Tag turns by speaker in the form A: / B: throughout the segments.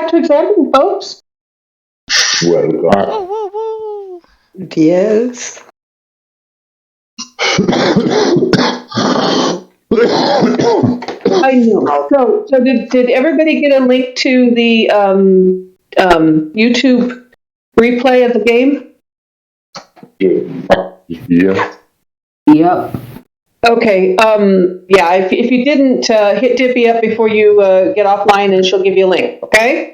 A: back to examining, folks.
B: Welcome.
C: Woo, woo, woo.
D: Yes.
A: I know. So did everybody get a link to the YouTube replay of the game?
B: Yeah.
E: Yep.
A: Okay. Yeah. If you didn't, hit Dippy up before you get offline, and she'll give you a link. Okay.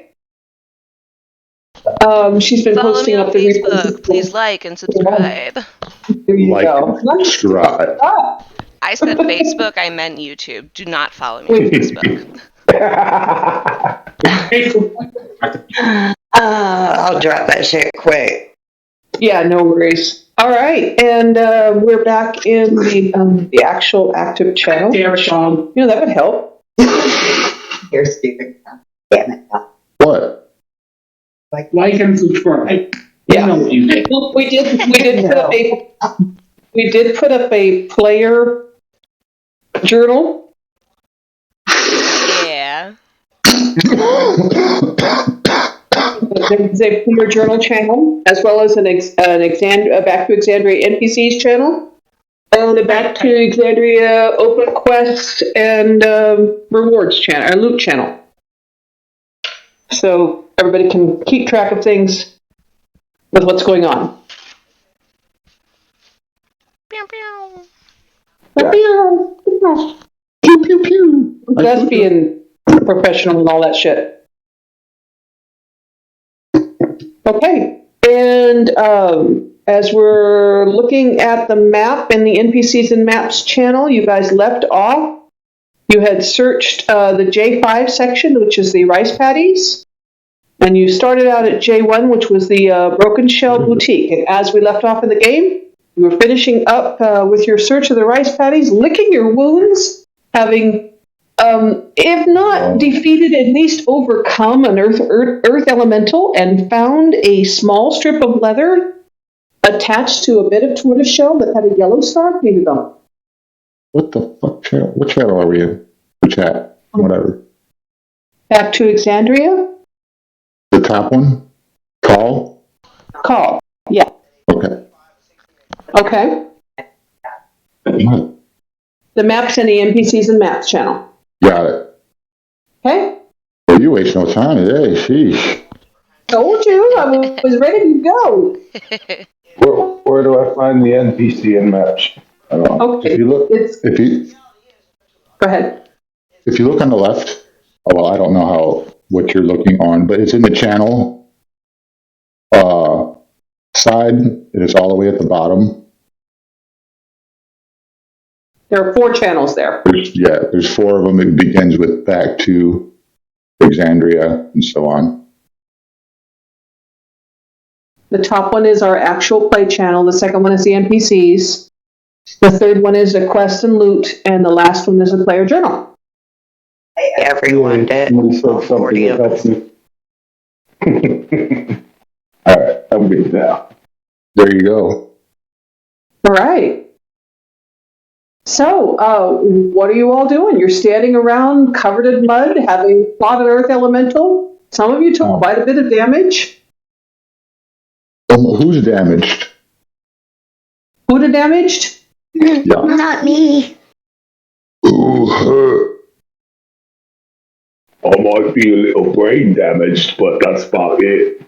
A: She's been
C: Follow
A: posting
C: me on
A: up the
C: Facebook.
A: replay.
C: Please like and subscribe.
A: There you
B: Like
A: go.
B: and subscribe.
C: I said Facebook, I meant YouTube. Do not follow me on Facebook.
D: I'll drop that shit quick.
A: Yeah, no worries. All right, and we're back in the actual active channel.
E: There, Sean.
A: You know, that would help.
D: You're stupid. Damn it.
B: What?
E: Like and subscribe.
A: Yeah.
E: You know what you did.
A: We did put up a player journal.
C: Yeah.
A: There's a player journal channel, as well as an Back to Exandria NPCs channel, and a Back to Exandria Open Quest and Rewards channel, or Loot channel. So everybody can keep track of things with what's going on.
C: Pew, pew.
B: Pew, pew, pew.
A: That's being professional and all that shit. Okay, and as we're looking at the map in the NPCs and Maps channel, you guys left off. You had searched the J5 section, which is the rice paddies, and you started out at J1, which was the Broken Shell Boutique. And as we left off in the game, you were finishing up with your search of the rice paddies, licking your wounds, having if not defeated, at least overcome an earth elemental, and found a small strip of leather attached to a bit of tortoise shell that had a yellow star painted on it.
B: What the fuck channel? What channel are we in? The chat. Whatever.
A: Back to Exandria?
B: The top one? Call?
A: Call. Yeah.
B: Okay.
A: Okay.
B: What?
A: The maps in the NPCs and Maps channel.
B: Got it.
A: Okay?
B: Well, you waste no time today. Sheesh.
A: Told you. I was ready to go.
F: Where do I find the NPC in Maps? I don't know.
A: Okay.
B: If you look,
A: Go ahead.
B: if you look on the left, well, I don't know what you're looking on, but it's in the channel side, and it's all the way at the bottom.
A: There are 4 channels there.
B: There's 4 of them. It begins with Back to Exandria and so on.
A: The top one is our actual play channel. The second one is the NPCs. The third one is the Quest and Loot. And the last one is the Player Journal.
D: Everyone did.
F: Somebody said something that helps me. All right, I'm good now.
B: There you go.
A: All right. So, what are you all doing? You're standing around covered in mud, having fought an earth elemental. Some of you took quite a bit of damage.
B: Who's damaged?
A: Who the damaged?
B: Yeah.
D: Not me.
B: Ooh, hurt.
F: I might be a little brain damaged, but that's about it.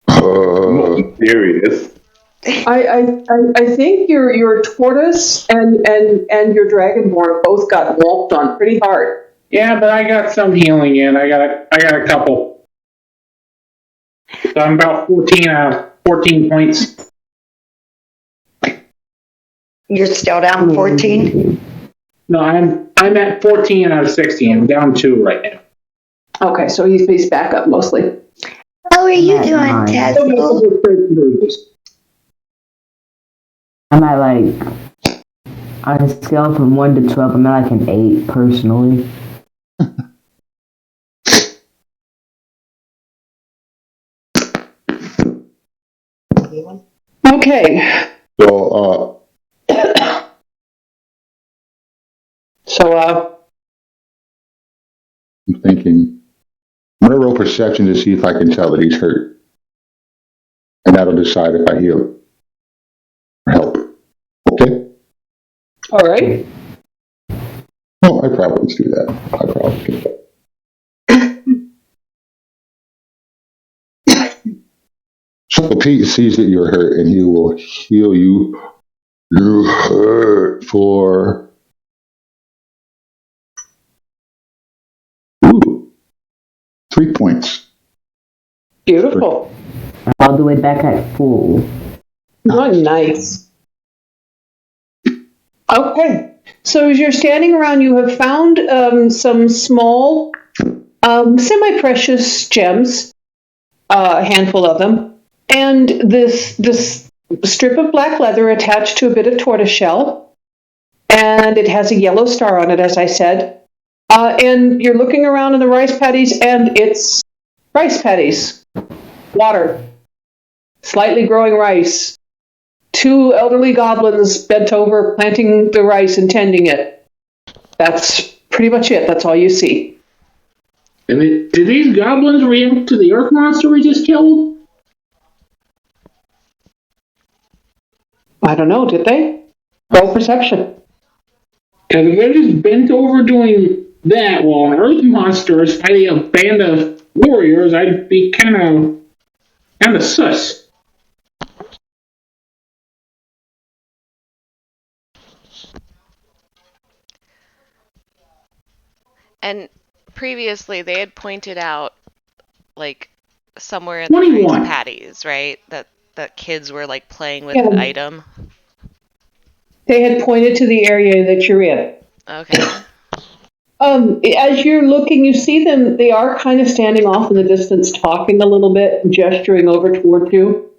F: Nothing serious.
A: I think your tortoise and your dragonborn both got whopped on pretty hard.
E: Yeah, but I got some healing in. I got a couple. So I'm about 14 points.
D: You're still down 14?
E: No, I'm at 14 out of 16. I'm down 2 right now.
A: Okay, so he's back up mostly.
D: How are you doing, Tesla?
G: I'm at on a scale from 1 to 12, I'm at an 8 personally.
A: Okay.
B: So, I'm thinking. I'm going to roll perception to see if I can tell that he's hurt. And that'll decide if I heal or help. Okay?
A: All right.
B: Well, I probably do that. I probably do that. So Pete sees that you're hurt and he will heal you. You hurt for 3 points.
A: Beautiful.
G: All the way back at full.
A: Oh, nice. Okay. So as you're standing around, you have found some small, semi-precious gems, a handful of them, and this strip of black leather attached to a bit of tortoiseshell, and it has a yellow star on it, as I said. And you're looking around in the rice paddies, and it's rice paddies, water, slightly growing rice. 2 elderly goblins bent over, planting the rice and tending it. That's pretty much it. That's all you see.
E: And did these goblins react to the earth monster we just killed?
A: I don't know, did they? Roll perception.
E: Because if they're just bent over doing that while an earth monster is fighting a band of warriors, I'd be kind of sus.
C: And previously, they had pointed out, like, somewhere in the
E: 21.
C: rice paddies, right? That kids were, like, playing with
A: Yeah.
C: an item.
A: They had pointed to the area that you're in.
C: Okay.
A: As you're looking, you see them. They are kind of standing off in the distance, talking a little bit, gesturing over toward you.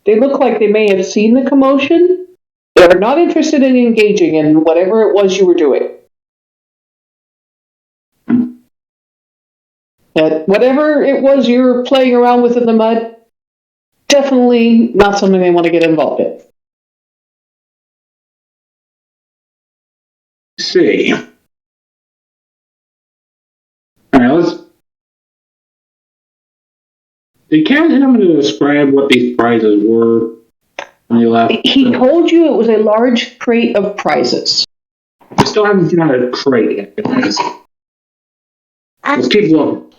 A: They look like they may have seen the commotion. They're not interested in engaging in whatever it was you were doing. But whatever it was you were playing around with in the mud, definitely not something they want to get involved in.
E: Let's see. Alright, Did Captain happen to describe what these prizes were when he left?
A: He told you it was a large crate of prizes.
E: I still haven't found a crate yet, guys. Let's keep looking.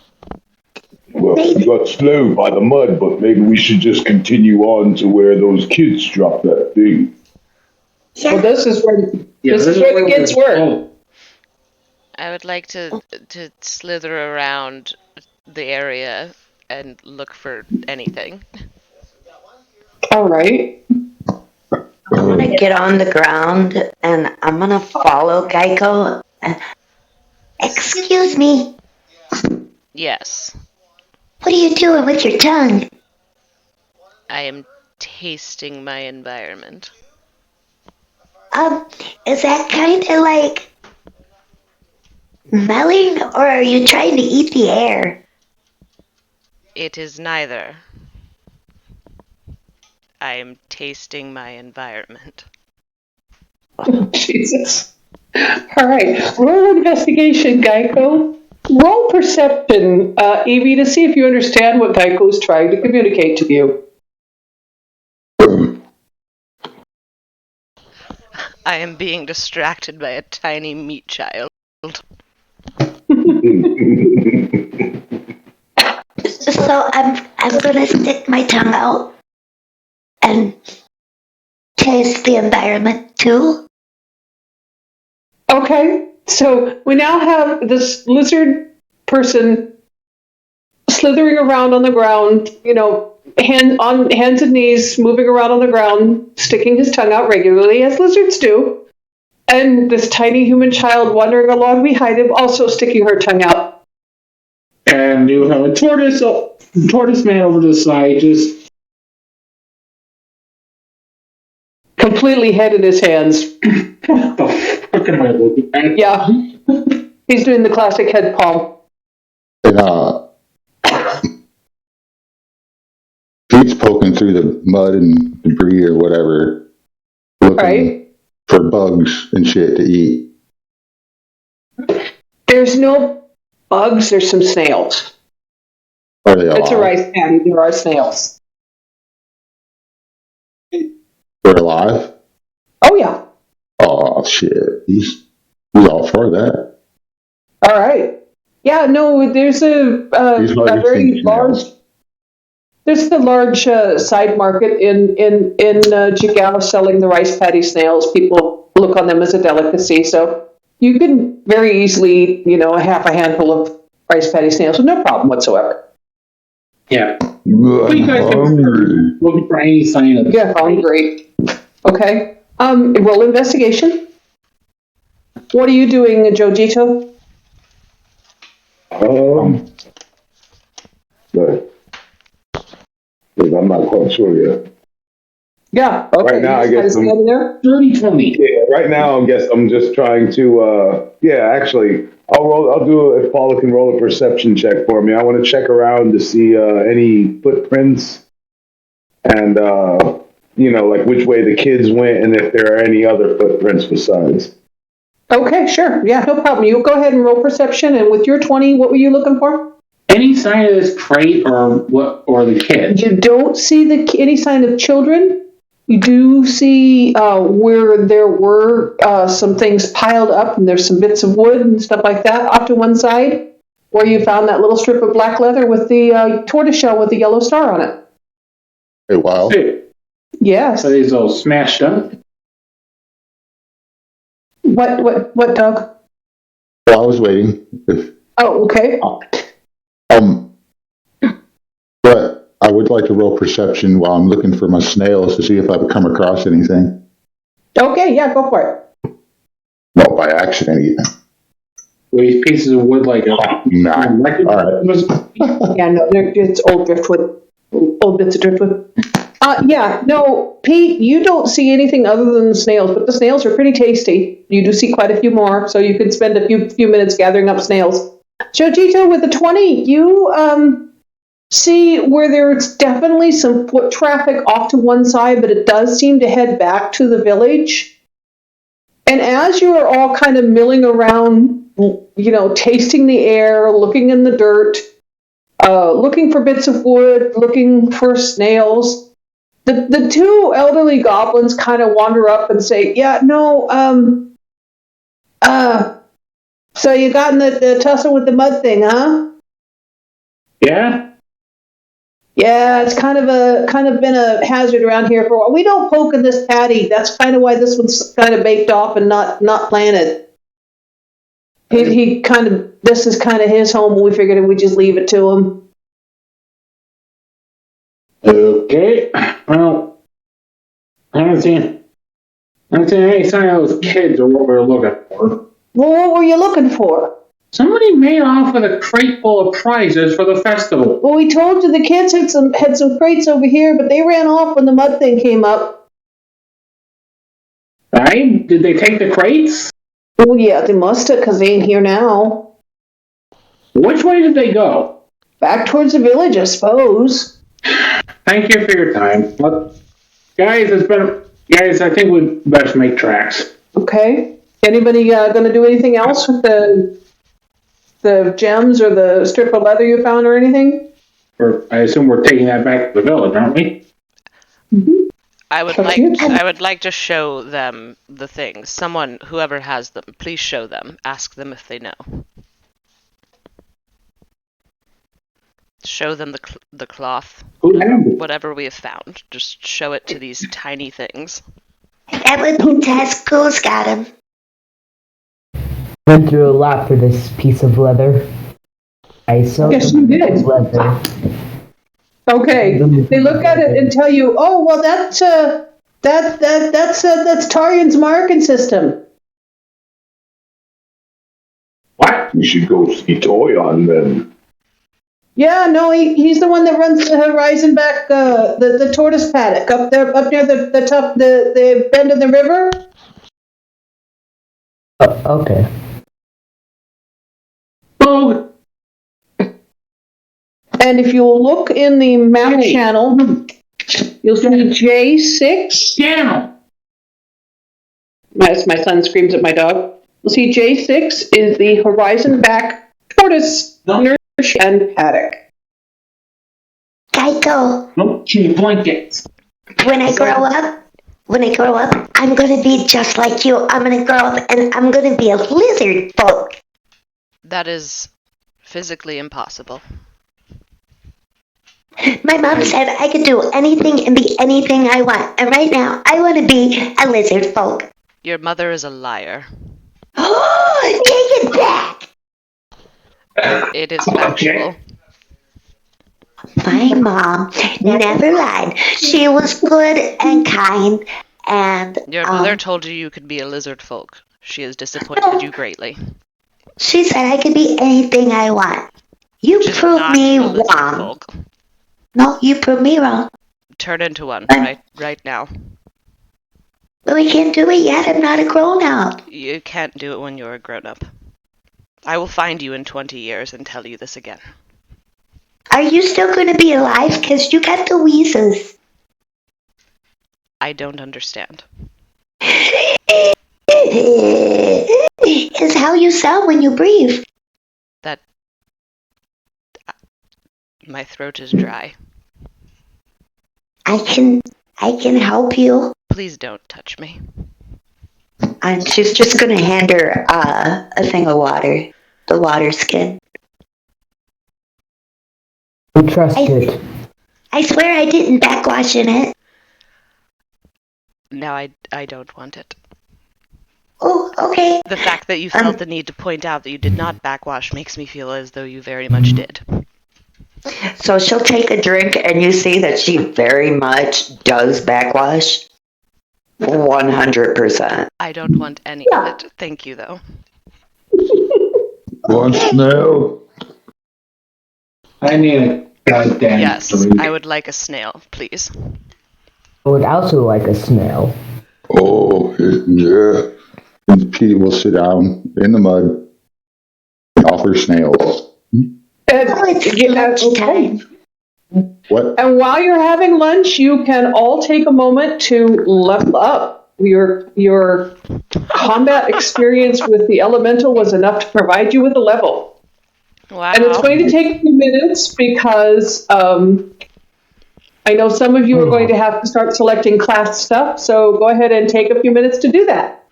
F: Well, we got slowed by the mud, but maybe we should just continue on to where those kids dropped that thing.
A: Well, this is where
E: Yeah,
A: this is where the kids were.
E: Oh,
C: I would like to slither around the area and look for anything.
A: All right.
D: I'm gonna get on the ground and I'm gonna follow Geico. Excuse me,
C: Yes,
D: what are you doing with your tongue?
C: I am tasting my environment.
D: Is that kind of like smelling, or are you trying to eat the air?
C: It is neither. I am tasting my environment.
A: Jesus. All right. Roll investigation, Geico. Roll perception, Evie, to see if you understand what Geico is trying to communicate to you.
C: I am being distracted by a tiny meat child.
D: So I'm gonna stick my tongue out and taste the environment too.
A: Okay. So we now have this lizard person slithering around on the ground, on hands and knees, moving around on the ground, sticking his tongue out regularly, as lizards do. And this tiny human child wandering along behind him, also sticking her tongue out.
E: and you have a tortoise man over to the side, just
A: Completely head in his hands.
E: what the fuck am I looking at?
A: Yeah. He's doing the classic head palm.
B: And Pete's poking through the mud and debris or whatever, looking
A: Right.
B: for bugs and shit to eat.
A: There's no bugs, there's some snails.
B: Are they alive?
A: It's a rice paddy. There are snails.
B: They're alive?
A: Oh, yeah.
B: Oh, shit. He's all for that.
A: All right. Yeah, no, there's a very large... There's the large side market in Jigao selling the rice paddy snails. People look on them as a delicacy, so you can very easily eat, half a handful of rice paddy snails with no problem whatsoever.
E: Yeah.
F: I'm hungry.
E: Looking for any sign of
A: Yeah, hungry. Okay. Roll investigation. What are you doing, Jojito?
F: But I'm not quite sure yet.
A: Yeah. Okay.
F: Right now, I guess I'm
A: standing there.
E: 30-20.
F: Yeah, right now, I guess I'm just trying to, actually, I'll do if Paula can roll a perception check for me. I want to check around to see any footprints and, like which way the kids went and if there are any other footprints besides.
A: Okay, sure. Yeah, no problem. You go ahead and roll perception, and with your 20, what were you looking for?
E: Any sign of this crate or the kids?
A: You don't see any sign of children. You do see where there were some things piled up, and there's some bits of wood and stuff like that off to one side, where you found that little strip of black leather with the tortoiseshell with the yellow star on it.
B: Hey, Wilde.
A: Yes.
E: So these all smashed up?
A: What, Doug?
B: Well, I was waiting.
A: Oh, okay.
B: But I would like to roll perception while I'm looking for my snails to see if I've come across anything.
A: Okay, yeah, go for it.
B: No, by accident even.
E: These pieces of wood like a...
B: Nah. All right.
A: Yeah, no, it's old driftwood. Old bits of driftwood. Yeah, no, Pete, you don't see anything other than the snails, but the snails are pretty tasty. You do see quite a few more, so you could spend a few minutes gathering up snails. Jojito, with the 20, you see where there's definitely some foot traffic off to one side, but it does seem to head back to the village. And as you are all kind of milling around, tasting the air, looking in the dirt, looking for bits of wood, looking for snails, the two elderly goblins kind of wander up and say, yeah, no, so you got in the tussle with the mud thing, huh?
E: Yeah?
A: Yeah, it's kind of been a hazard around here for a while. We don't poke in this paddy. That's kind of why this one's kind of baked off and not planted. He kind of, this is kind of his home. We figured we'd just leave it to him.
E: Okay. Well, I haven't seen any sign of those kids or what we were looking for.
A: Well, what were you looking for?
E: Somebody made off with a crate full of prizes for the festival.
A: Well, we told you the kids had some crates over here, but they ran off when the mud thing came up.
E: Right? Did they take the crates?
A: Well, yeah, they must have, because they ain't here now.
E: Which way did they go?
A: Back towards the village, I suppose.
E: Thank you for your time. But, guys, I think we'd best make tracks.
A: Okay. Anybody going to do anything else with the gems or the strip of leather you found or anything?
E: I assume we're taking that back to the village, aren't we?
A: Mm-hmm.
C: I would like to show them the things. Whoever has them, please show them. Ask them if they know. Show them the cloth. Whatever we have found. Just show it to these tiny things.
D: That would be Tesco's got him.
G: Went through a lot for this piece of leather. I saw
A: Yes, you did.
G: leather.
A: Okay. They look at it and tell you, "Oh, well, that's Taryan's marking system."
E: What?
F: You should go see Toyon then.
A: Yeah, no, he's the one that runs the Horizon back, the tortoise paddock up near the bend of the river.
G: Oh, okay.
E: Oh.
A: And if you'll look in the map channel, you'll see J6.
E: Yeah.
A: As my son screams at my dog, you'll see J6 is the Horizon back tortoise nursery and paddock.
D: Geico,
E: Nope, she needs blankets.
D: when I grow up, I'm gonna be just like you. I'm gonna grow up and I'm gonna be a lizard folk.
C: That is physically impossible.
D: My mom said I could do anything and be anything I want, and right now I want to be a lizard folk.
C: Your mother is a liar.
D: Oh, take it back!
C: It is factual.
D: My mom never lied. She was good and kind, and
C: Your mother told you you could be a lizard folk. She has disappointed you greatly.
D: she said I could be anything I want. You
C: Just
D: proved
C: not
D: me
C: a lizard
D: wrong.
C: folk.
D: No, you proved me wrong.
C: Turn into one right now.
D: But we can't do it yet. I'm not a grown-up.
C: You can't do it when you're a grown-up. I will find you in 20 years and tell you this again.
D: Are you still going to be alive? Because you got the wheezes.
C: I don't understand.
D: It's how you sound when you breathe.
C: My throat is dry.
D: I can help you.
C: Please don't touch me.
D: And she's just going to hand her a thing of water, the water skin.
G: I trust it.
D: I swear I didn't backwash in it.
C: Now I don't want it.
D: Oh, okay.
C: The fact that you felt the need to point out that you did not backwash makes me feel as though you very much did.
D: So she'll take a drink and you see that she very much does backwash. 100%.
C: I don't want any of it. Thank you, though.
B: One snail.
E: I need a goddamn
C: Yes,
E: drink.
C: I would like a snail, please.
G: I would also like a snail.
B: Oh, yeah. And Pete will sit down in the mud and offer snails.
D: Oh, it's lunchtime.
B: What?
A: And while you're having lunch, you can all take a moment to level up. Your combat experience with the elemental was enough to provide you with a level.
C: Wow.
A: And it's going to take a few minutes because I know some of you are going to have to start selecting class stuff, so go ahead and take a few minutes to do that.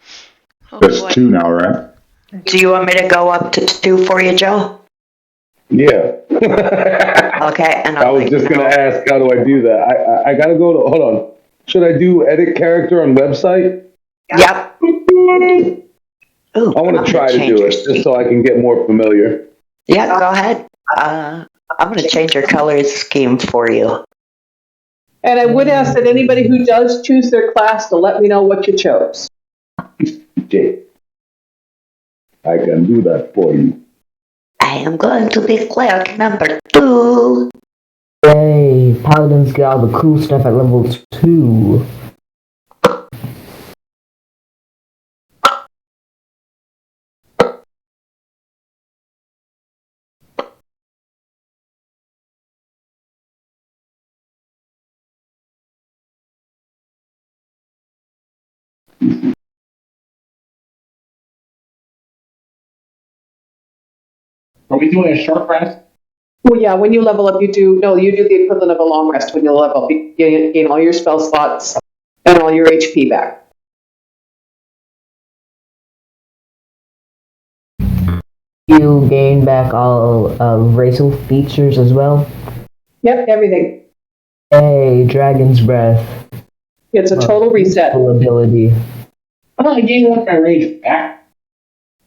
C: Oh,
B: That's
C: boy.
B: 2 now, right?
D: Do you want me to go up to 2 for you, Joe?
F: Yeah.
D: Okay, and
F: I was just gonna ask, how do I do that? I gotta go to. Hold on. Should I do edit character on website?
D: Yep. Ooh,
F: I want to try to do it just so I can get more familiar.
D: Yeah, go ahead. I'm going to change your color scheme for you.
A: And I would ask that anybody who does choose their class to let me know what you chose.
F: Okay. I can do that for you.
D: I am going to be cleric number 2.
G: Yay, paladins get all the cool stuff at level 2.
E: Are we doing a short rest?
A: Well, yeah, when you level up, you do the equivalent of a long rest when you level up. You gain all your spell slots and all your HP back.
G: You gain back all racial features as well.
A: Yep, everything.
G: Yay, Dragon's Breath.
A: It's a total reset.
G: Full ability.
E: Oh, I gained one my rage back.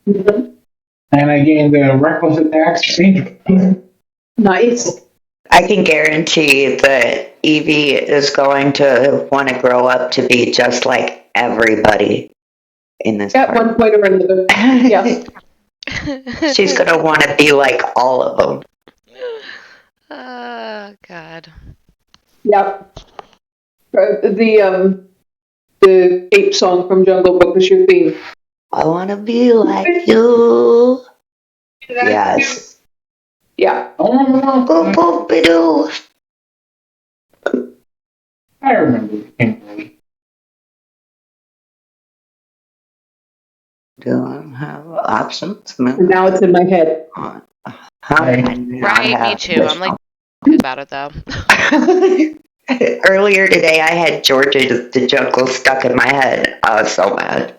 A: Mhm.
E: And I gained the reckless attacks.
A: Nice.
D: I can guarantee that Evie is going to want to grow up to be just like everybody in this
A: At one point or another. Yeah.
D: She's going to want to be like all of them.
C: Oh, God.
A: Yep. The ape song from Jungle Book is your theme.
D: I want to be like you. Yes.
A: Yeah.
D: Boop, boop, be-doo.
E: I remember the Kimberly.
D: Do I have options?
A: And now it's in my head.
D: How can I not
C: Right, me
D: have
C: too.
D: this
C: I'm like about it though.
D: Earlier today, I had Georgia the Jungle stuck in my head. I was so mad.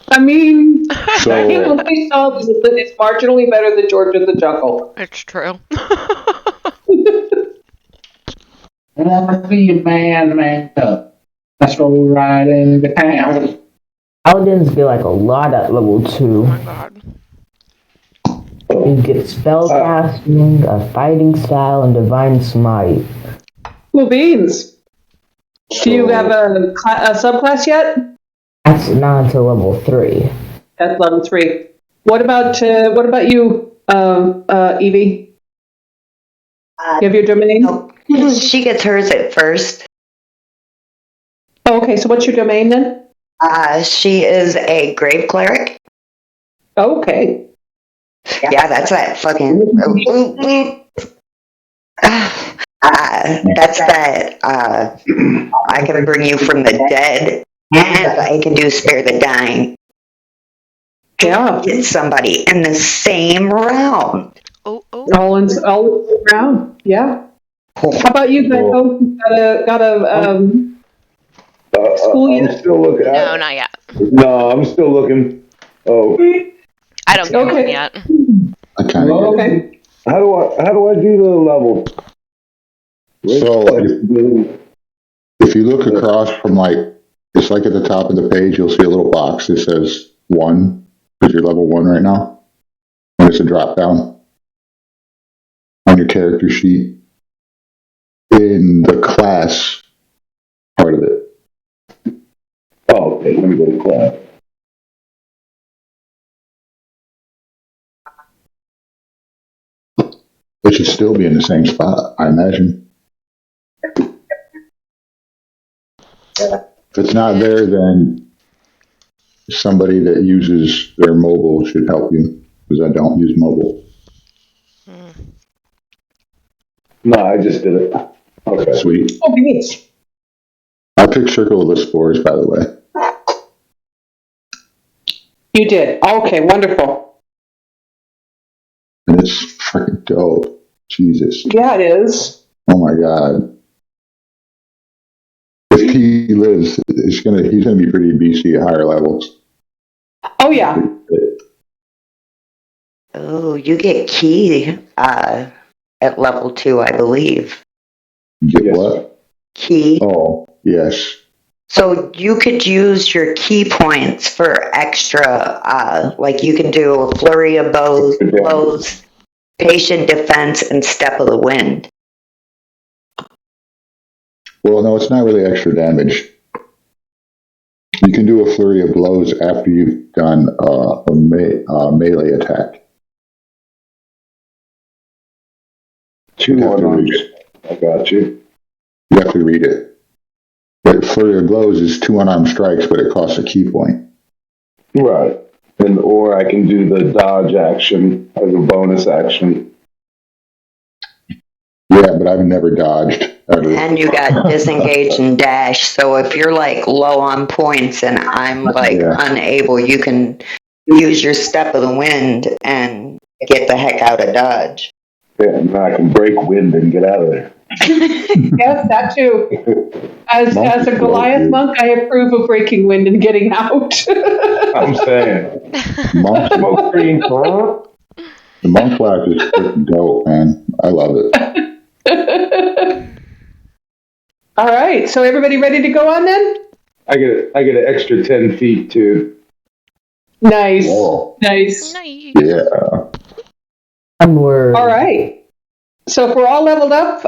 A: I mean,
B: So-
A: I think what we saw was that it's marginally better than Georgia the Jungle.
C: It's true.
E: I want to see a man up. Let's roll right into town.
G: Paladins get like a lot at level 2.
C: Oh my god.
G: You get spellcasting, a fighting style, and divine smite.
A: Cool beans. Do you have a subclass yet?
G: That's not until level 3.
A: That's level 3. What about you, Evie? You have your domain?
D: No, she gets hers at first.
A: Oh, okay, so what's your domain then?
D: She is a grave cleric.
A: Okay.
D: Yeah, that's that fucking. That's that. I can bring you from the dead, and I can do spare the dying.
A: Yeah.
D: Get somebody in the same round.
C: Oh, oh.
A: All around. Yeah. How about you, Beto? Got a school
F: I'm
A: yet?
F: still looking.
C: No, not yet.
F: No, I'm still looking. Oh,
C: I don't get one
A: Okay.
C: yet.
B: I kind of.
A: Okay.
F: how do I do the level?
B: So if you look across from it's like at the top of the page, you'll see a little box that says 1, because you're level 1 right now. And it's a drop down on your character sheet in the class part of it.
F: Oh, okay. Let me go to class.
B: It should still be in the same spot, I imagine. If it's not there, then somebody that uses their mobile should help you, because I don't use mobile.
F: No, I just did it. Okay.
B: Sweet.
A: Oh, beans.
B: I picked Circle of the Spores, by the way.
A: You did. Okay, wonderful.
B: And it's freaking dope. Jesus.
A: Yeah, it is.
B: Oh my god. If he lives, he's gonna be pretty beastie at higher levels.
A: Oh, yeah.
D: Oh, you get key at level 2, I believe.
B: Get
F: Yes.
B: what?
D: Key.
B: Oh, yes.
D: So you could use your key points for extra, like you can do a flurry of blows, patient defense, and step of the wind.
B: Well, no, it's not really extra damage. You can do a flurry of blows after you've done a melee attack.
F: 2
B: You have to
F: on.
B: read it.
F: I got you.
B: You have to read it. But flurry of blows is 2 unarmed strikes, but it costs a key point.
F: Right. Or I can do the dodge action as a bonus action.
B: Yeah, but I've never dodged ever.
D: And you got disengage and dash. So if you're like low on points and I'm like unable, you can use your step of the wind and get the heck out of dodge.
F: Yeah, and then I can break wind and get out of there.
A: Yes, that too. As a Goliath monk, I approve of breaking wind and getting out.
F: I'm saying.
B: Monk,
F: Smoke screen. Huh?
B: the monk life is freaking dope, man. I love it.
A: All right, so everybody ready to go on then?
F: I get an extra 10 feet too.
A: Nice.
B: Whoa.
A: Nice.
C: Nice.
B: Yeah.
G: Onward.
A: All right. So if we're all leveled up,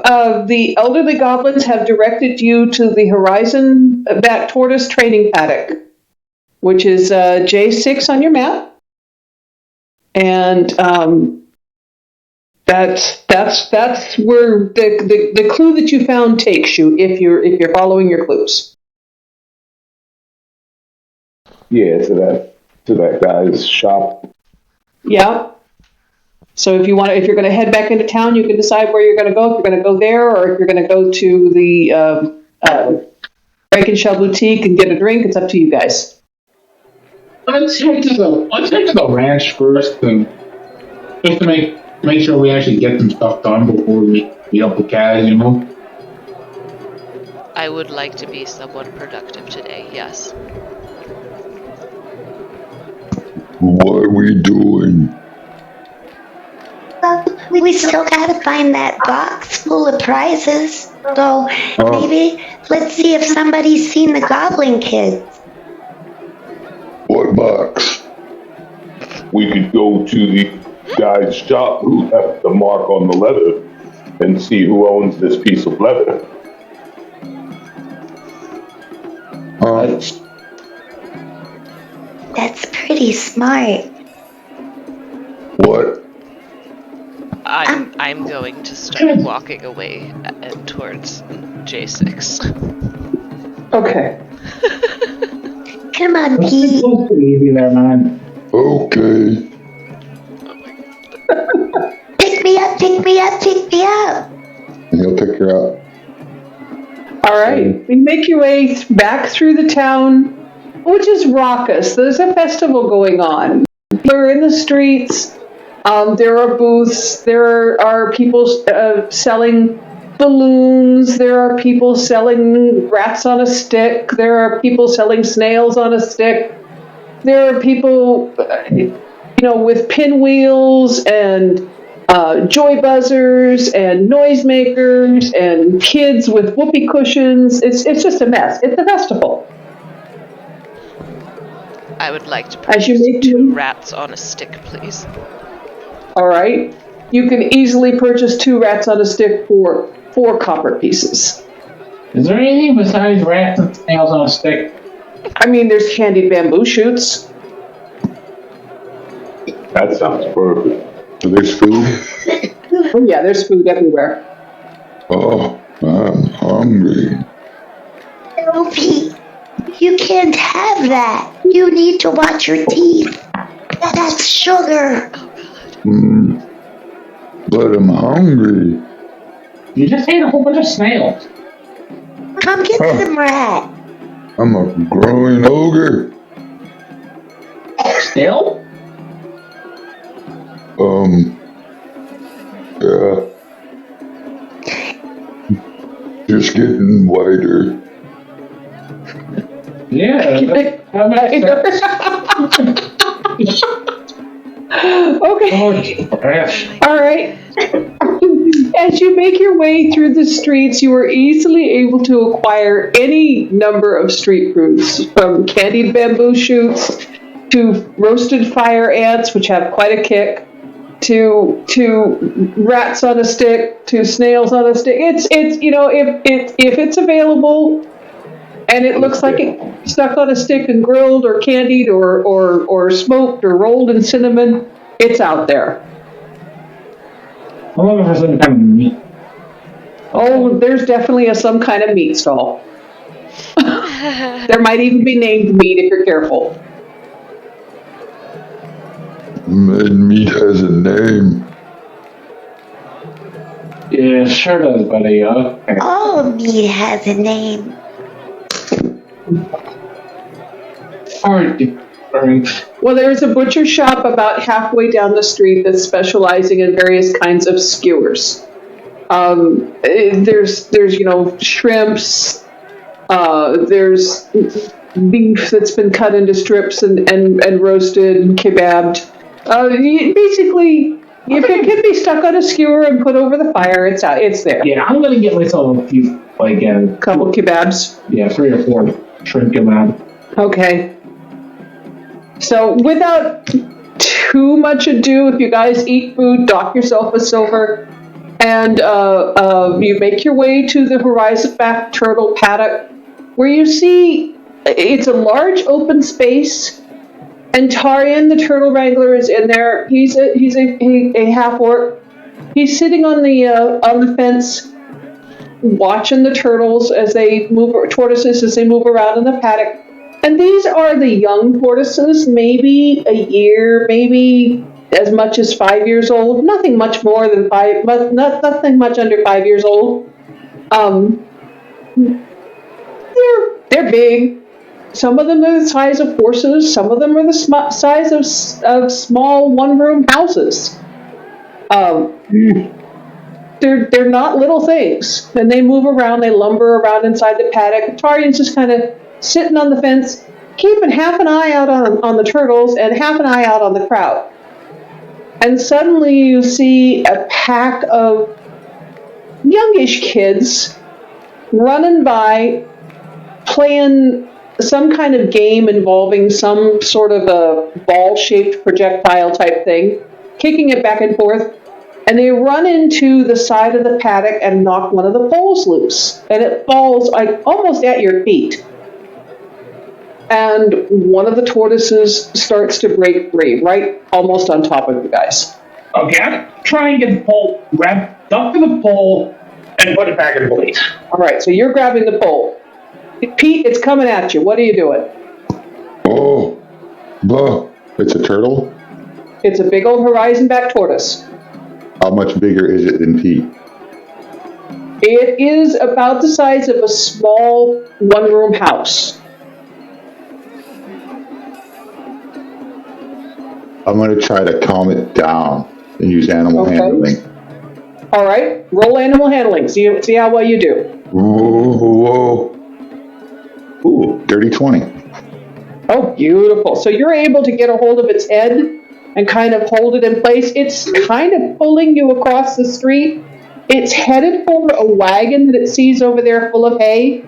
A: the elderly goblins have directed you to the Horizon Back Tortoise Training Paddock, which is J6 on your map. And that's where the clue that you found takes you if you're following your clues.
F: Yeah, to that guy's shop.
A: Yeah. So if you're going to head back into town, you can decide where you're going to go. If you're going to go there, or if you're going to go to the Break and Shell Boutique and get a drink, it's up to you guys.
E: Let's head to the ranch first, and just to make sure we actually get some stuff done before we Beat up the cat, you know?
C: I would like to be somewhat productive today, yes.
B: What are we doing?
H: Well, we still gotta find that box full of prizes. So maybe let's see if somebody's seen the Goblin Kids.
B: What box?
I: We could go to the guy's shop who left the mark on the leather and see who owns this piece of leather.
H: That's pretty smart.
B: What?
C: I'm going to start walking away towards J6.
A: Okay.
H: Come on,
E: Let's
H: Pete.
E: go easy there, man.
B: Okay.
H: Pick me up, pick me up, pick me up.
B: And he'll pick her up.
A: All right. You make your way back through the town, which is raucous. There's a festival going on. People are in the streets. There are booths. There are people selling balloons. There are people selling rats on a stick. There are people selling snails on a stick. There are people, with pinwheels and joy buzzers and noisemakers and kids with whoopee cushions. It's just a mess. It's a festival.
C: I would like to
A: As you
C: purchase
A: make
C: 2 rats on a stick, please.
A: All right. You can easily purchase 2 rats on a stick for 4 copper pieces.
E: Is there anything besides rats and snails on a stick?
A: I mean, there's candied bamboo shoots.
I: That sounds perfect.
B: So there's food?
A: Oh, yeah, there's food everywhere.
B: Oh, I'm hungry.
H: No, Pete. You can't have that. You need to watch your teeth. That's sugar.
B: But I'm hungry.
E: You just ate a whole bunch of snails.
H: Come get some rat.
B: I'm a growing ogre.
E: Still?
B: Yeah. Just getting wider.
E: Yeah. That makes sense.
A: Okay.
E: Oh, gosh.
A: All right. As you make your way through the streets, you are easily able to acquire any number of street foods, from candied bamboo shoots to roasted fire ants, which have quite a kick, to rats on a stick, to snails on a stick. It's if it's available and it looks like it stuck on a stick and grilled or candied or smoked or rolled in cinnamon, it's out there.
E: I'm looking for some kind of meat.
A: Oh, there's definitely some kind of meat stall. There might even be named meat if you're careful.
B: And meat has a name.
E: Yeah, sure does, buddy. Okay.
H: All meat has a name.
E: Alright.
A: Well, there's a butcher shop about halfway down the street that's specializing in various kinds of skewers. There's shrimps. There's beef that's been cut into strips and roasted and kebabbed. Basically, if it can be stuck on a skewer and put over the fire, it's out. It's there.
E: Yeah, I'm gonna get myself a few,
A: Couple kebabs.
E: yeah, 3 or 4 shrimp kebab.
A: Okay. So without too much ado, if you guys eat food, dock yourself a silver, and you make your way to the horizon back turtle paddock, where you see it's a large open space, and Tarian the turtle wrangler is in there. He's a half orc. He's sitting on the fence, watching the tortoises as they move around in the paddock. And these are the young tortoises, maybe a year, maybe as much as 5 years old. Nothing much more than 5, but nothing much under 5 years old. They're big. Some of them are the size of horses. Some of them are the size of small one-room houses. they're not little things, and they move around. They lumber around inside the paddock. Tarian's just kind of sitting on the fence, keeping half an eye out on the turtles and half an eye out on the crowd. And suddenly you see a pack of youngish kids running by, playing some kind of game involving some sort of a ball-shaped projectile type thing, kicking it back and forth, and they run into the side of the paddock and knock one of the poles loose, and it falls like almost at your feet. And one of the tortoises starts to break free, right almost on top of you guys.
E: Okay, I'm trying to get the pole, duck to the pole, and put it back in place.
A: All right, so you're grabbing the pole. Pete, it's coming at you. What are you doing?
B: Oh, it's a turtle?
A: It's a big old horizon-back tortoise.
B: How much bigger is it than Pete?
A: It is about the size of a small one-room house.
B: I'm going to try to calm it down and use animal handling.
A: All right, roll animal handling. See how well you do.
B: Whoa. Ooh, dirty 20.
A: Oh, beautiful. So you're able to get a hold of its head and kind of hold it in place. It's kind of pulling you across the street. It's headed for a wagon that it sees over there full of hay,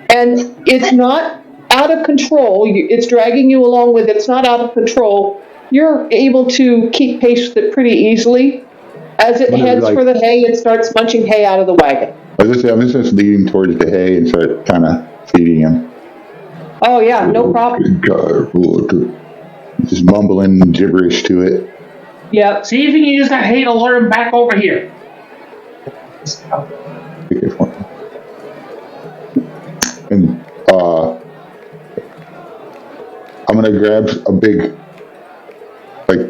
A: and it's not out of control. It's dragging you along with it. It's not out of control. You're able to keep pace with it pretty easily. As it heads for the hay, it starts munching hay out of the wagon.
B: I'm just leading towards the hay and start kind of feeding him.
A: Oh, yeah, no problem.
B: Just mumbling gibberish to it.
A: Yeah.
E: See if you can use that hay to lure him back over here.
B: And I'm going to grab a big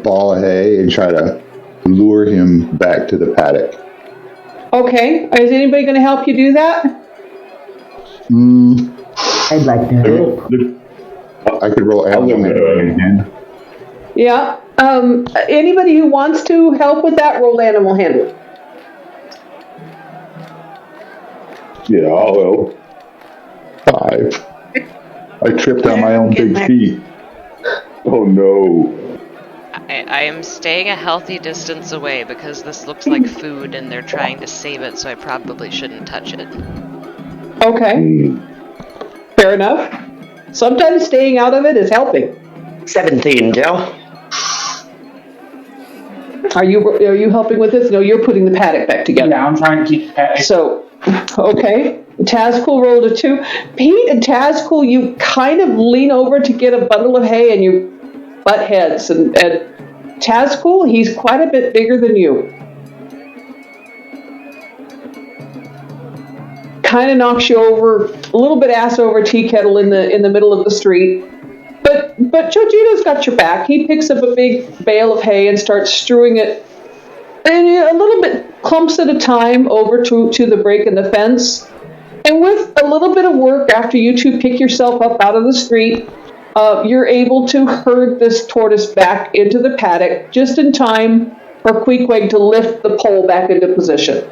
B: ball of hay and try to lure him back to the paddock.
A: Okay. Is anybody going to help you do that?
G: I'd like to help.
B: I could roll animal handling again.
A: Yeah. Anybody who wants to help with that, roll animal handling.
I: Yeah, I'll help.
B: 5. I tripped on my own big feet.
I: Oh no.
C: I am staying a healthy distance away because this looks like food and they're trying to save it, so I probably shouldn't touch it.
A: Okay. Fair enough. Sometimes staying out of it is helping.
D: 17, Joe.
A: Are you helping with this? No, you're putting the paddock back together.
E: Yeah, I'm trying to keep the paddock.
A: So, okay. Tazcool rolled a 2. Pete and Tazcool, you kind of lean over to get a bundle of hay and you butt heads. And Tazcool, he's quite a bit bigger than you. Kind of knocks you over, a little bit ass over tea kettle in the middle of the street. But Jojito's got your back. He picks up a big bale of hay and starts strewing it, and a little bit clumps at a time over to the break in the fence. And with a little bit of work, after you two pick yourself up out of the street, you're able to herd this tortoise back into the paddock just in time for Queequeg to lift the pole back into position.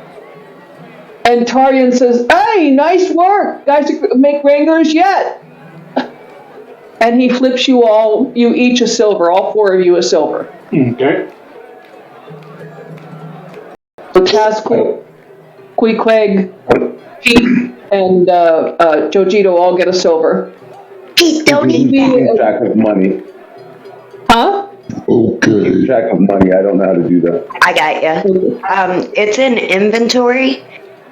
A: And Tarian says, "Hey, nice work! Guys, make wranglers yet." And he flips you each a silver, all 4 of you a silver.
E: Okay.
A: So Tazcool, Queequeg, Pete, and Jojito all get a silver.
H: Pete, don't
F: Keep
H: eat
F: track of money.
A: Huh?
B: Okay.
F: Keep track of money. I don't know how to do that.
D: I got you. It's in inventory.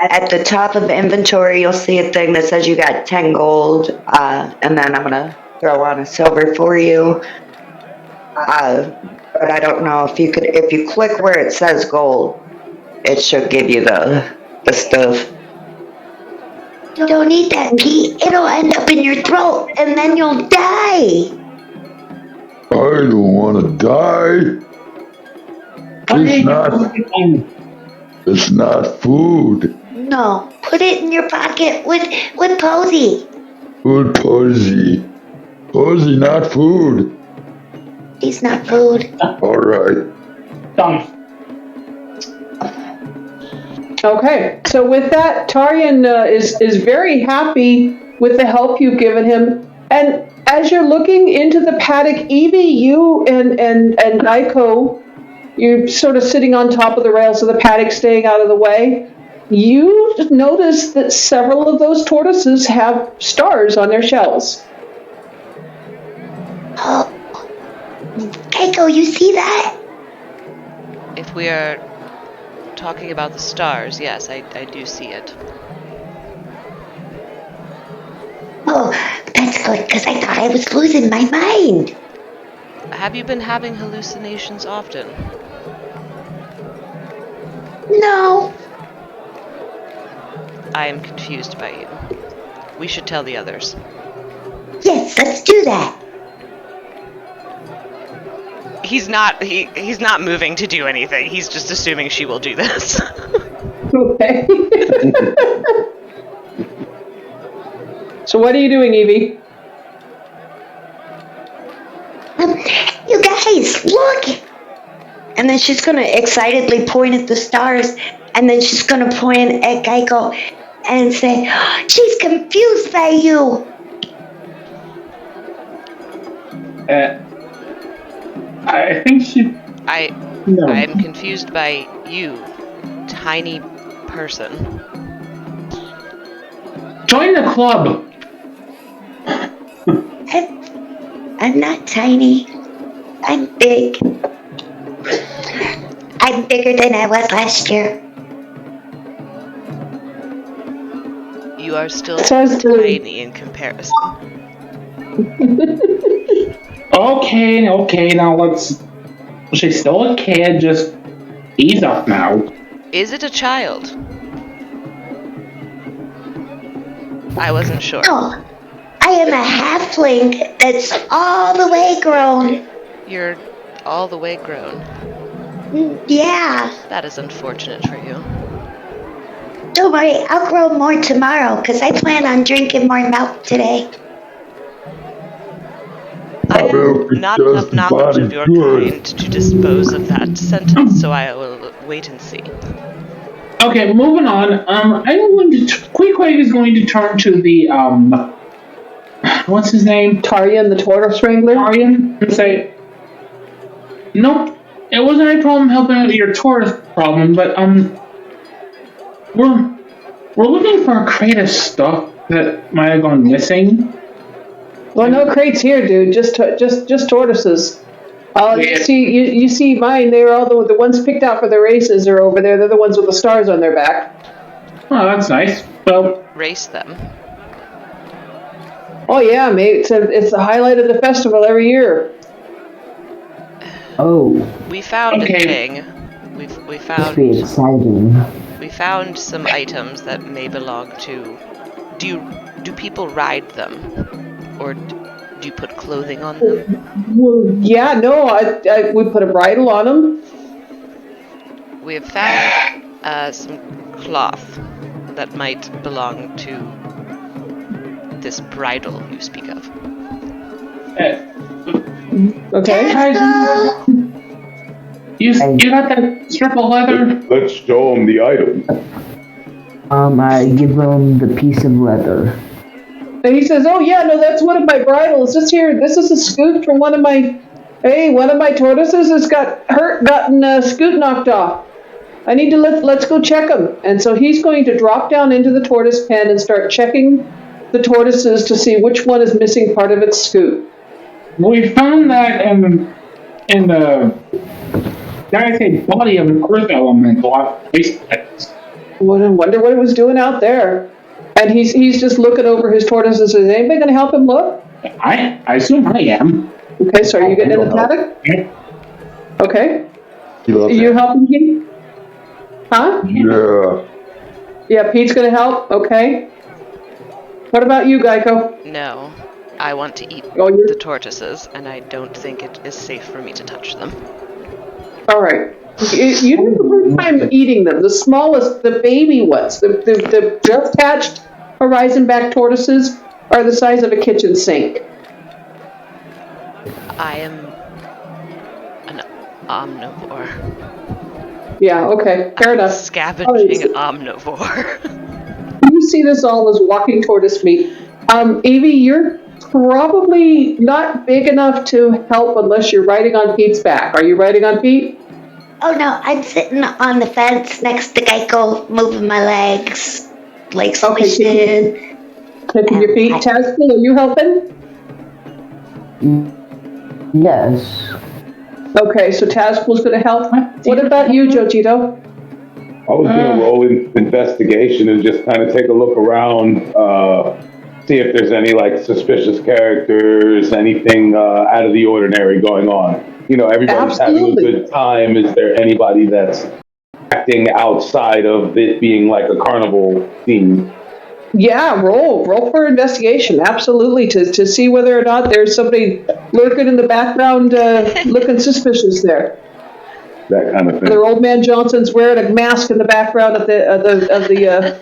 D: At the top of the inventory, you'll see a thing that says you got 10 gold, and then I'm gonna throw on a silver for you. But I don't know if you click where it says gold, it should give you the stuff.
H: Don't eat that, Pete. It'll end up in your throat, and then you'll die.
B: I don't want to die. It's not food.
H: No, put it in your pocket with Posy.
B: Food, Posy. Posy, not food.
H: He's not food.
B: All right.
E: Done.
A: Okay, so with that, Tarian is very happy with the help you've given him. And as you're looking into the paddock, Evie, you and Geico, you're sort of sitting on top of the rails of the paddock, staying out of the way. You notice that several of those tortoises have stars on their shells.
H: Oh, Keiko, you see that?
C: If we are talking about the stars, yes, I do see it.
H: Oh, that's good, because I thought I was losing my mind.
C: Have you been having hallucinations often?
H: No.
C: I am confused by you. We should tell the others.
H: Yes, let's do that.
C: He's not moving to do anything. He's just assuming she will do this.
A: Okay. So what are you doing, Evie?
H: You guys, look! And then she's going to excitedly point at the stars, and then she's going to point at Geico and say, oh, she's confused by you.
E: I think she... No.
C: I'm confused by you, tiny person.
E: Join the club!
H: I'm not tiny. I'm big. I'm bigger than I was last year.
C: You are still
A: Sounds good.
C: tiny in comparison.
E: Okay, now let's... She's still a kid, just ease up now.
C: Is it a child? I wasn't sure.
H: No, I am a halfling that's all the way grown.
C: You're all the way grown.
H: Yeah.
C: That is unfortunate for you.
H: Don't worry, I'll grow more tomorrow, because I plan on drinking more milk today.
C: I have not enough knowledge of your kind to dispose of that sentence, so I will wait and see.
E: Okay, moving on. I'm going to... Queequeg is going to turn to the, what's his name?
A: Tarian, the tortoise wrangler?
E: Tarian, and say, nope, it wasn't any problem helping out with your tortoise problem, but, we're looking for a crate of stuff that might have gone missing.
A: Well, no crates here, dude. Just tortoises.
E: Yeah.
A: You see mine. They're all the ones picked out for the races are over there. They're the ones with the stars on their back.
E: Oh, that's nice. Well,
C: Race them.
A: Oh yeah, mate. It's the highlight of the festival every year.
G: Oh,
C: We found
E: Okay.
C: a thing. We
G: this be
C: found
G: exciting.
C: we found some items that may belong to. Do people ride them, or do you put clothing on them?
A: Well, yeah, no. We put a bridle on them.
C: We have found some cloth that might belong to this bridle you speak of.
A: Okay.
E: You got that strip of leather?
I: Let's show them the item.
G: I give him the piece of leather.
A: And he says, "Oh yeah, no, that's one of my bridles. This is a scoot from one of my tortoises has gotten a scoot knocked off. I need to let's go check him." And so he's going to drop down into the tortoise pen and start checking the tortoises to see which one is missing part of its scoot.
E: We found that in the body of an earth elemental.
A: I wonder what it was doing out there. And he's just looking over his tortoises. Is anybody going to help him look?
E: I assume I am.
A: Okay, so are you getting in the paddock?
E: Yeah.
A: Okay.
B: You
A: You helping Pete? Huh?
B: Yeah.
A: Yeah, Pete's going to help. Okay. What about you, Geico?
C: No, I want to eat
A: Oh, you're
C: the tortoises, and I don't think it is safe for me to touch them.
A: all right. You have a hard time eating them. The smallest, the baby ones, the just hatched horizon back tortoises are the size of a kitchen sink.
C: I am an omnivore.
A: Yeah, okay, fair enough.
C: Scavenging
A: All right.
C: omnivore.
A: You see this all as walking tortoise meat. Evie, you're probably not big enough to help unless you're riding on Pete's back. Are you riding on Pete?
H: Oh no, I'm sitting on the fence next to Geico, moving my legs, like
A: Okay,
H: swishing.
A: Kicking your feet. Tazpool, are you helping?
G: Yes.
A: Okay, so Tazpool's going to help. What about you, Jojito?
F: I was gonna roll in investigation and just kind of take a look around, see if there's any like suspicious characters, anything out of the ordinary going on. You know, everybody's having a good time. Is there anybody that's acting outside of it being like a carnival scene?
A: Yeah, roll for investigation. Absolutely, to see whether or not there's somebody lurking in the background, looking suspicious there.
F: That kind of thing.
A: Whether Old Man Johnson's wearing a mask in the background of the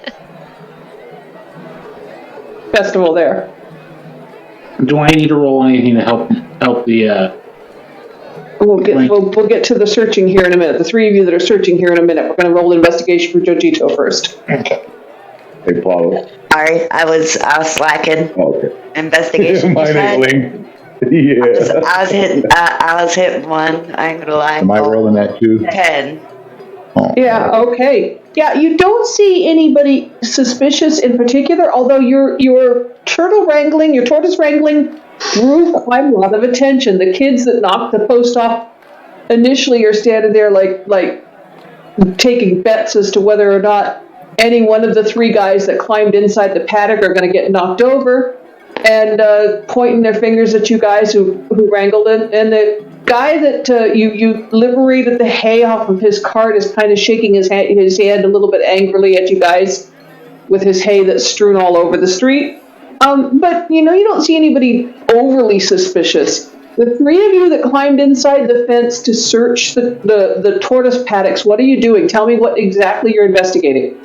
A: festival there.
E: Do I need to roll anything to help the?
A: We'll get to the searching here in a minute. The three of you that are searching here in a minute. We're going to roll investigation for Jojito first.
E: Okay.
F: Hey, Paulo.
H: Alright, I was slacking.
F: Okay.
H: Investigation.
F: Mine ain't linked. Yeah.
H: I was hitting one. I ain't gonna lie.
B: Am I rolling that too?
H: 10.
B: Oh,
A: Yeah, okay. Yeah, you don't see anybody suspicious in particular, although your turtle wrangling, your tortoise wrangling drew quite a lot of attention. The kids that knocked the post off initially are standing there like taking bets as to whether or not any one of the three guys that climbed inside the paddock are going to get knocked over, and pointing their fingers at you guys who wrangled it. And the guy that you liberated the hay off of his cart is kind of shaking his hand a little bit angrily at you guys with his hay that's strewn all over the street. But you don't see anybody overly suspicious. The three of you that climbed inside the fence to search the tortoise paddocks, what are you doing? Tell me what exactly you're investigating.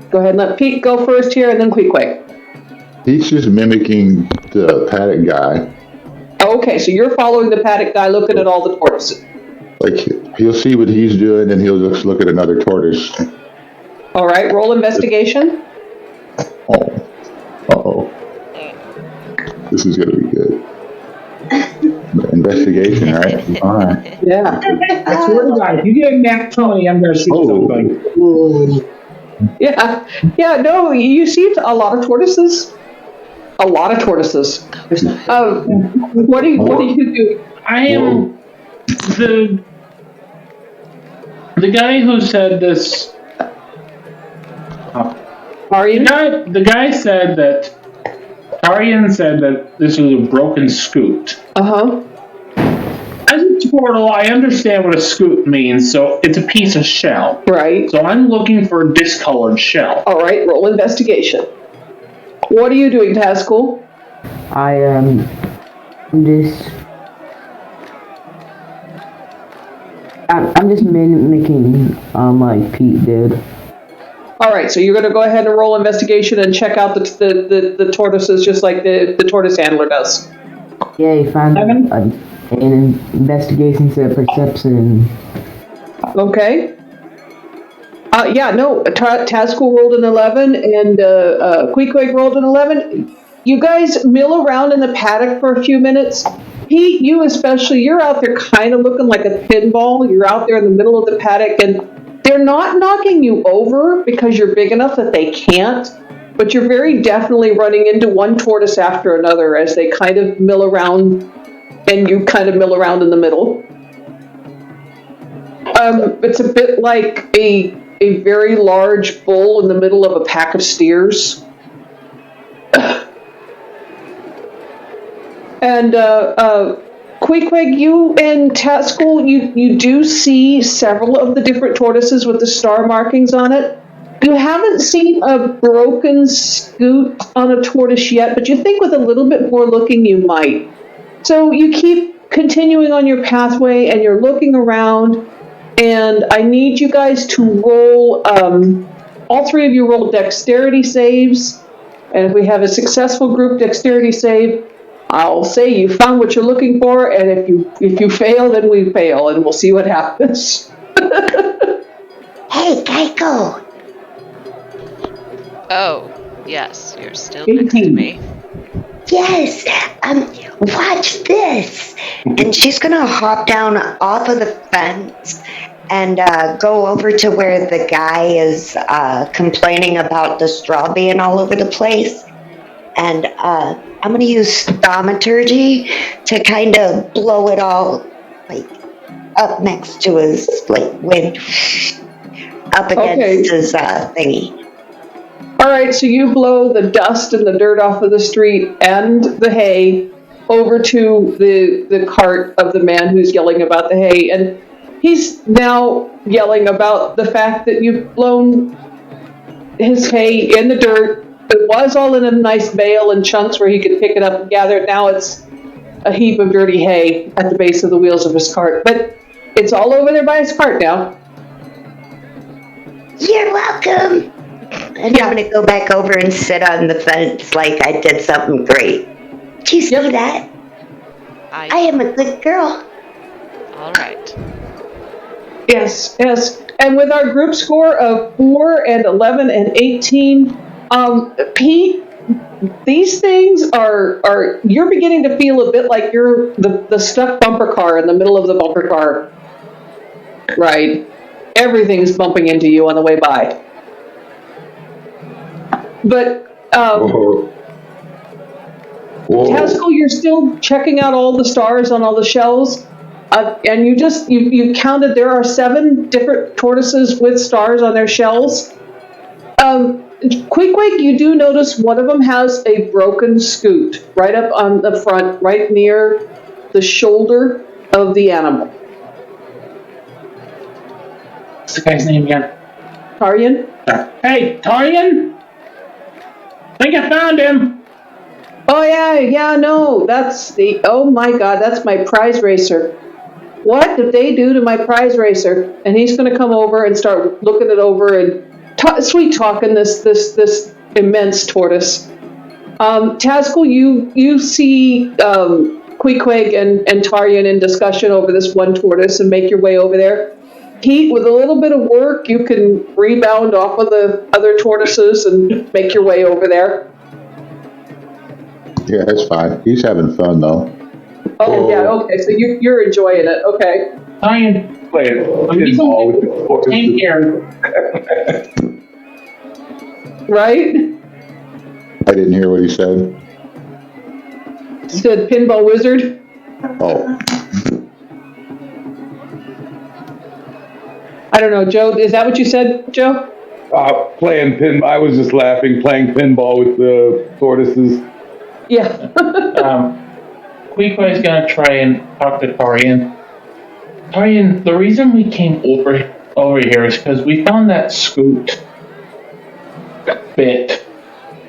A: Go ahead and let Pete go first here, and then Queequeg.
B: He's just mimicking the paddock guy.
A: Okay, so you're following the paddock guy, looking at all the tortoises.
B: Like, he'll see what he's doing, and he'll just look at another tortoise.
A: All right, roll investigation.
B: Oh. Uh-oh. This is going to be good. Investigation, right? Fine.
A: Yeah.
E: I swear to God, if you get a nat 20, I'm going to shoot something.
A: Yeah, no, you see a lot of tortoises. A lot of tortoises. What do you do?
E: I am the guy who said this.
A: Are you?
E: The guy said that. Arian said that this was a broken scoot.
A: Uh-huh.
E: As a turtle, I understand what a scoot means, so it's a piece of shell.
A: Right.
E: So I'm looking for a discolored shell.
A: All right, roll investigation. What are you doing, Tazcool?
G: I am I'm just mimicking like Pete did.
A: All right, so you're going to go ahead and roll investigation and check out the tortoises just like the tortoise handler does.
G: Yay, find an investigation set perception.
A: Okay. Tazcool rolled an 11 and Queequeg rolled an 11. You guys mill around in the paddock for a few minutes. Pete, you especially, you're out there kind of looking like a pinball. You're out there in the middle of the paddock, and they're not knocking you over because you're big enough that they can't, but you're very definitely running into one tortoise after another as they kind of mill around, and you kind of mill around in the middle. It's a bit like a very large bull in the middle of a pack of steers. And Queequeg, you and Tazcool, you do see several of the different tortoises with the star markings on it. You haven't seen a broken scoot on a tortoise yet, but you think with a little bit more looking you might. So you keep continuing on your pathway and you're looking around, and I need you guys to roll, all three of you roll dexterity saves, and if we have a successful group dexterity save, I'll say you found what you're looking for, and if you fail, then we fail, and we'll see what happens.
H: Hey, Geico.
C: Oh, yes, you're still next to me.
H: Yes. Watch this.
D: And she's gonna hop down off of the fence and go over to where the guy is complaining about the straw being all over the place. And I'm gonna use thaumaturgy to kind of blow it all like up next to his wind, up against his thingy.
A: All right, so you blow the dust and the dirt off of the street and the hay over to the cart of the man who's yelling about the hay, and he's now yelling about the fact that you've blown his hay in the dirt. It was all in a nice bale and chunks where he could pick it up and gather it. Now it's a heap of dirty hay at the base of the wheels of his cart, but it's all over there by his cart now.
H: You're welcome.
D: And I'm gonna go back over and sit on the fence like I did something great.
H: Did you see that? I am a good girl.
C: All right.
A: Yes. And with our group score of 4 and 11 and 18, Pete, these things are you're beginning to feel a bit like you're the stuck bumper car in the middle of the bumper car. Right. Everything's bumping into you on the way by. But Haskell, you're still checking out all the stars on all the shells, and you counted there are 7 different tortoises with stars on their shells. Quick, you do notice one of them has a broken scoot right up on the front, right near the shoulder of the animal.
E: What's the guy's name again?
A: Taryan?
E: Hey, Taryan? I think I found him.
A: Oh yeah, no, oh my God, that's my prize racer. What did they do to my prize racer? And he's going to come over and start looking it over and sweet talking this immense tortoise. Tazkul, you see Queequeg and Taryan in discussion over this one tortoise and make your way over there. Pete, with a little bit of work, you can rebound off of the other tortoises and make your way over there.
B: Yeah, it's fine. He's having fun, though.
A: Oh, yeah, okay, so you're enjoying it, okay.
E: Taryan, take care.
A: Right?
B: I didn't hear what he said.
A: He said pinball wizard.
B: Oh.
A: I don't know, Joe, is that what you said, Joe?
F: I was just laughing, playing pinball with the tortoises.
A: Yeah.
E: Queequeg's gonna try and talk to Taryan. Taryan, the reason we came over here is because we found that scoot bit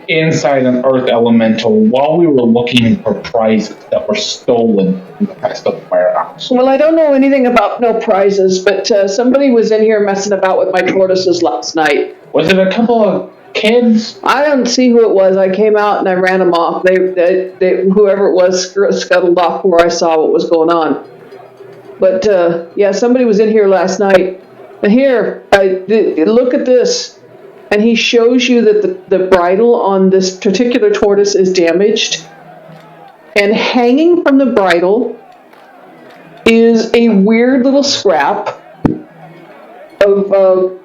E: inside an earth elemental while we were looking for prizes that were stolen in the past of the warehouse.
A: Well, I don't know anything about no prizes, but somebody was in here messing about with my tortoises last night.
E: Was it a couple of kids?
A: I don't see who it was. I came out and I ran them off. They whoever it was scuttled off before I saw what was going on. But yeah, somebody was in here last night. And here, look at this. And he shows you that the bridle on this particular tortoise is damaged. And hanging from the bridle is a weird little scrap of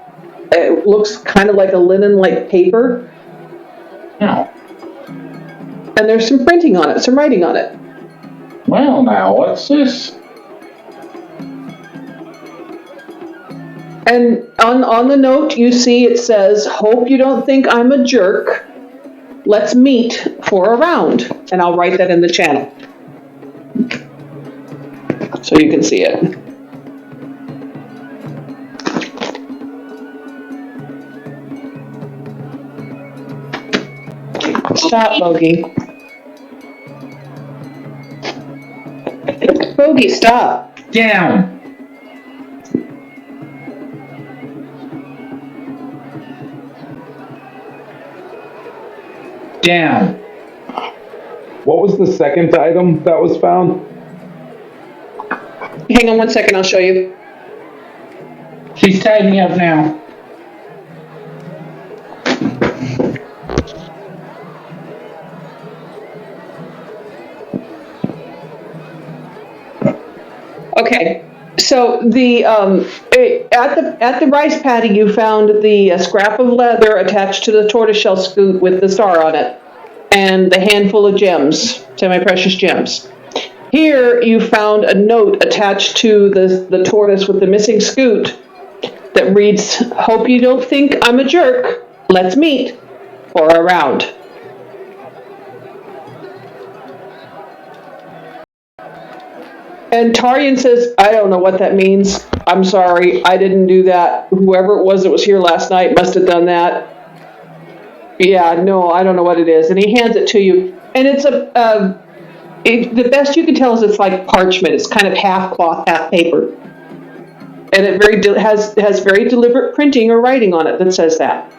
A: it looks kind of like a linen-like paper.
E: No.
A: And there's some printing on it, some writing on it.
E: Well, now, what's this?
A: And on the note, you see it says, "Hope you don't think I'm a jerk. Let's meet for a round." And I'll write that in the channel, so you can see it. Stop, Bogey. Bogey, stop.
E: Down. Down.
F: What was the second item that was found?
A: Hang on one second, I'll show you.
E: She's tagging me up now.
A: Okay, so the at the rice paddy you found the scrap of leather attached to the tortoiseshell scoop with the star on it, and the handful of gems, semi-precious gems. Here you found a note attached to the tortoise with the missing scoot that reads, "Hope you don't think I'm a jerk. Let's meet for a round." And Tarian says, "I don't know what that means. I'm sorry, I didn't do that. Whoever it was that was here last night must have done that. Yeah, no, I don't know what it is." And he hands it to you. And it's the best you can tell is it's like parchment. It's kind of half cloth, half paper. And it has very deliberate printing or writing on it that says that.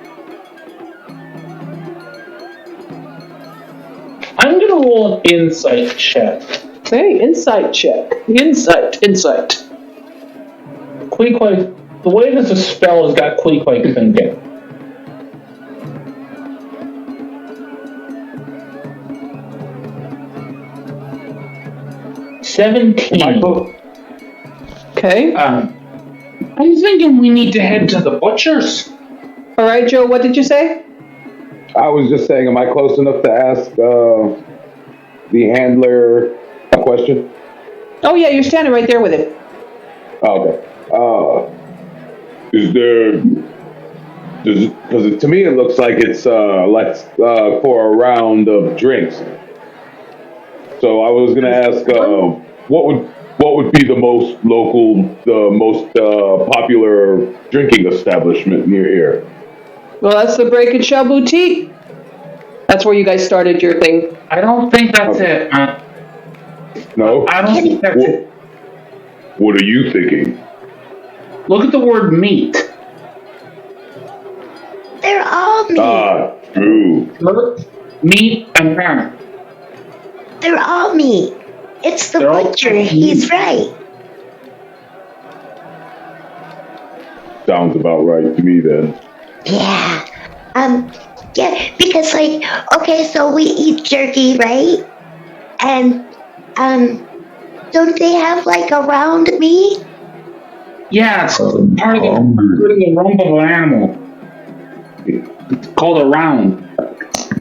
E: I'm gonna roll an insight check.
A: Okay, insight check. Insight.
E: Quake. The way that the spell has got Quake thinking. $17.
A: Okay.
E: I'm thinking we need to head to the butcher's.
A: All right, Joe, what did you say?
F: I was just saying, am I close enough to ask the handler a question?
A: Oh, yeah, you're standing right there with him.
F: Okay. Is there? Because to me it looks like it's for a round of drinks. So I was gonna ask, what would be the most local, the most popular drinking establishment near here?
A: Well, that's the Break and Shell Boutique. That's where you guys started your thing.
E: I don't think that's it.
F: No?
E: I don't think that's it.
I: What are you thinking?
E: Look at the word meat.
H: They're all meat.
I: Ah, true.
E: Meat and ham.
H: They're all meat. It's the
E: They're all
H: butcher.
E: meat.
H: He's right.
I: Sounds about right to me then.
H: Yeah. Yeah, because okay, so we eat jerky, right? And, don't they have a round meat?
E: Yeah, it's part of the rump of an animal. It's called a round.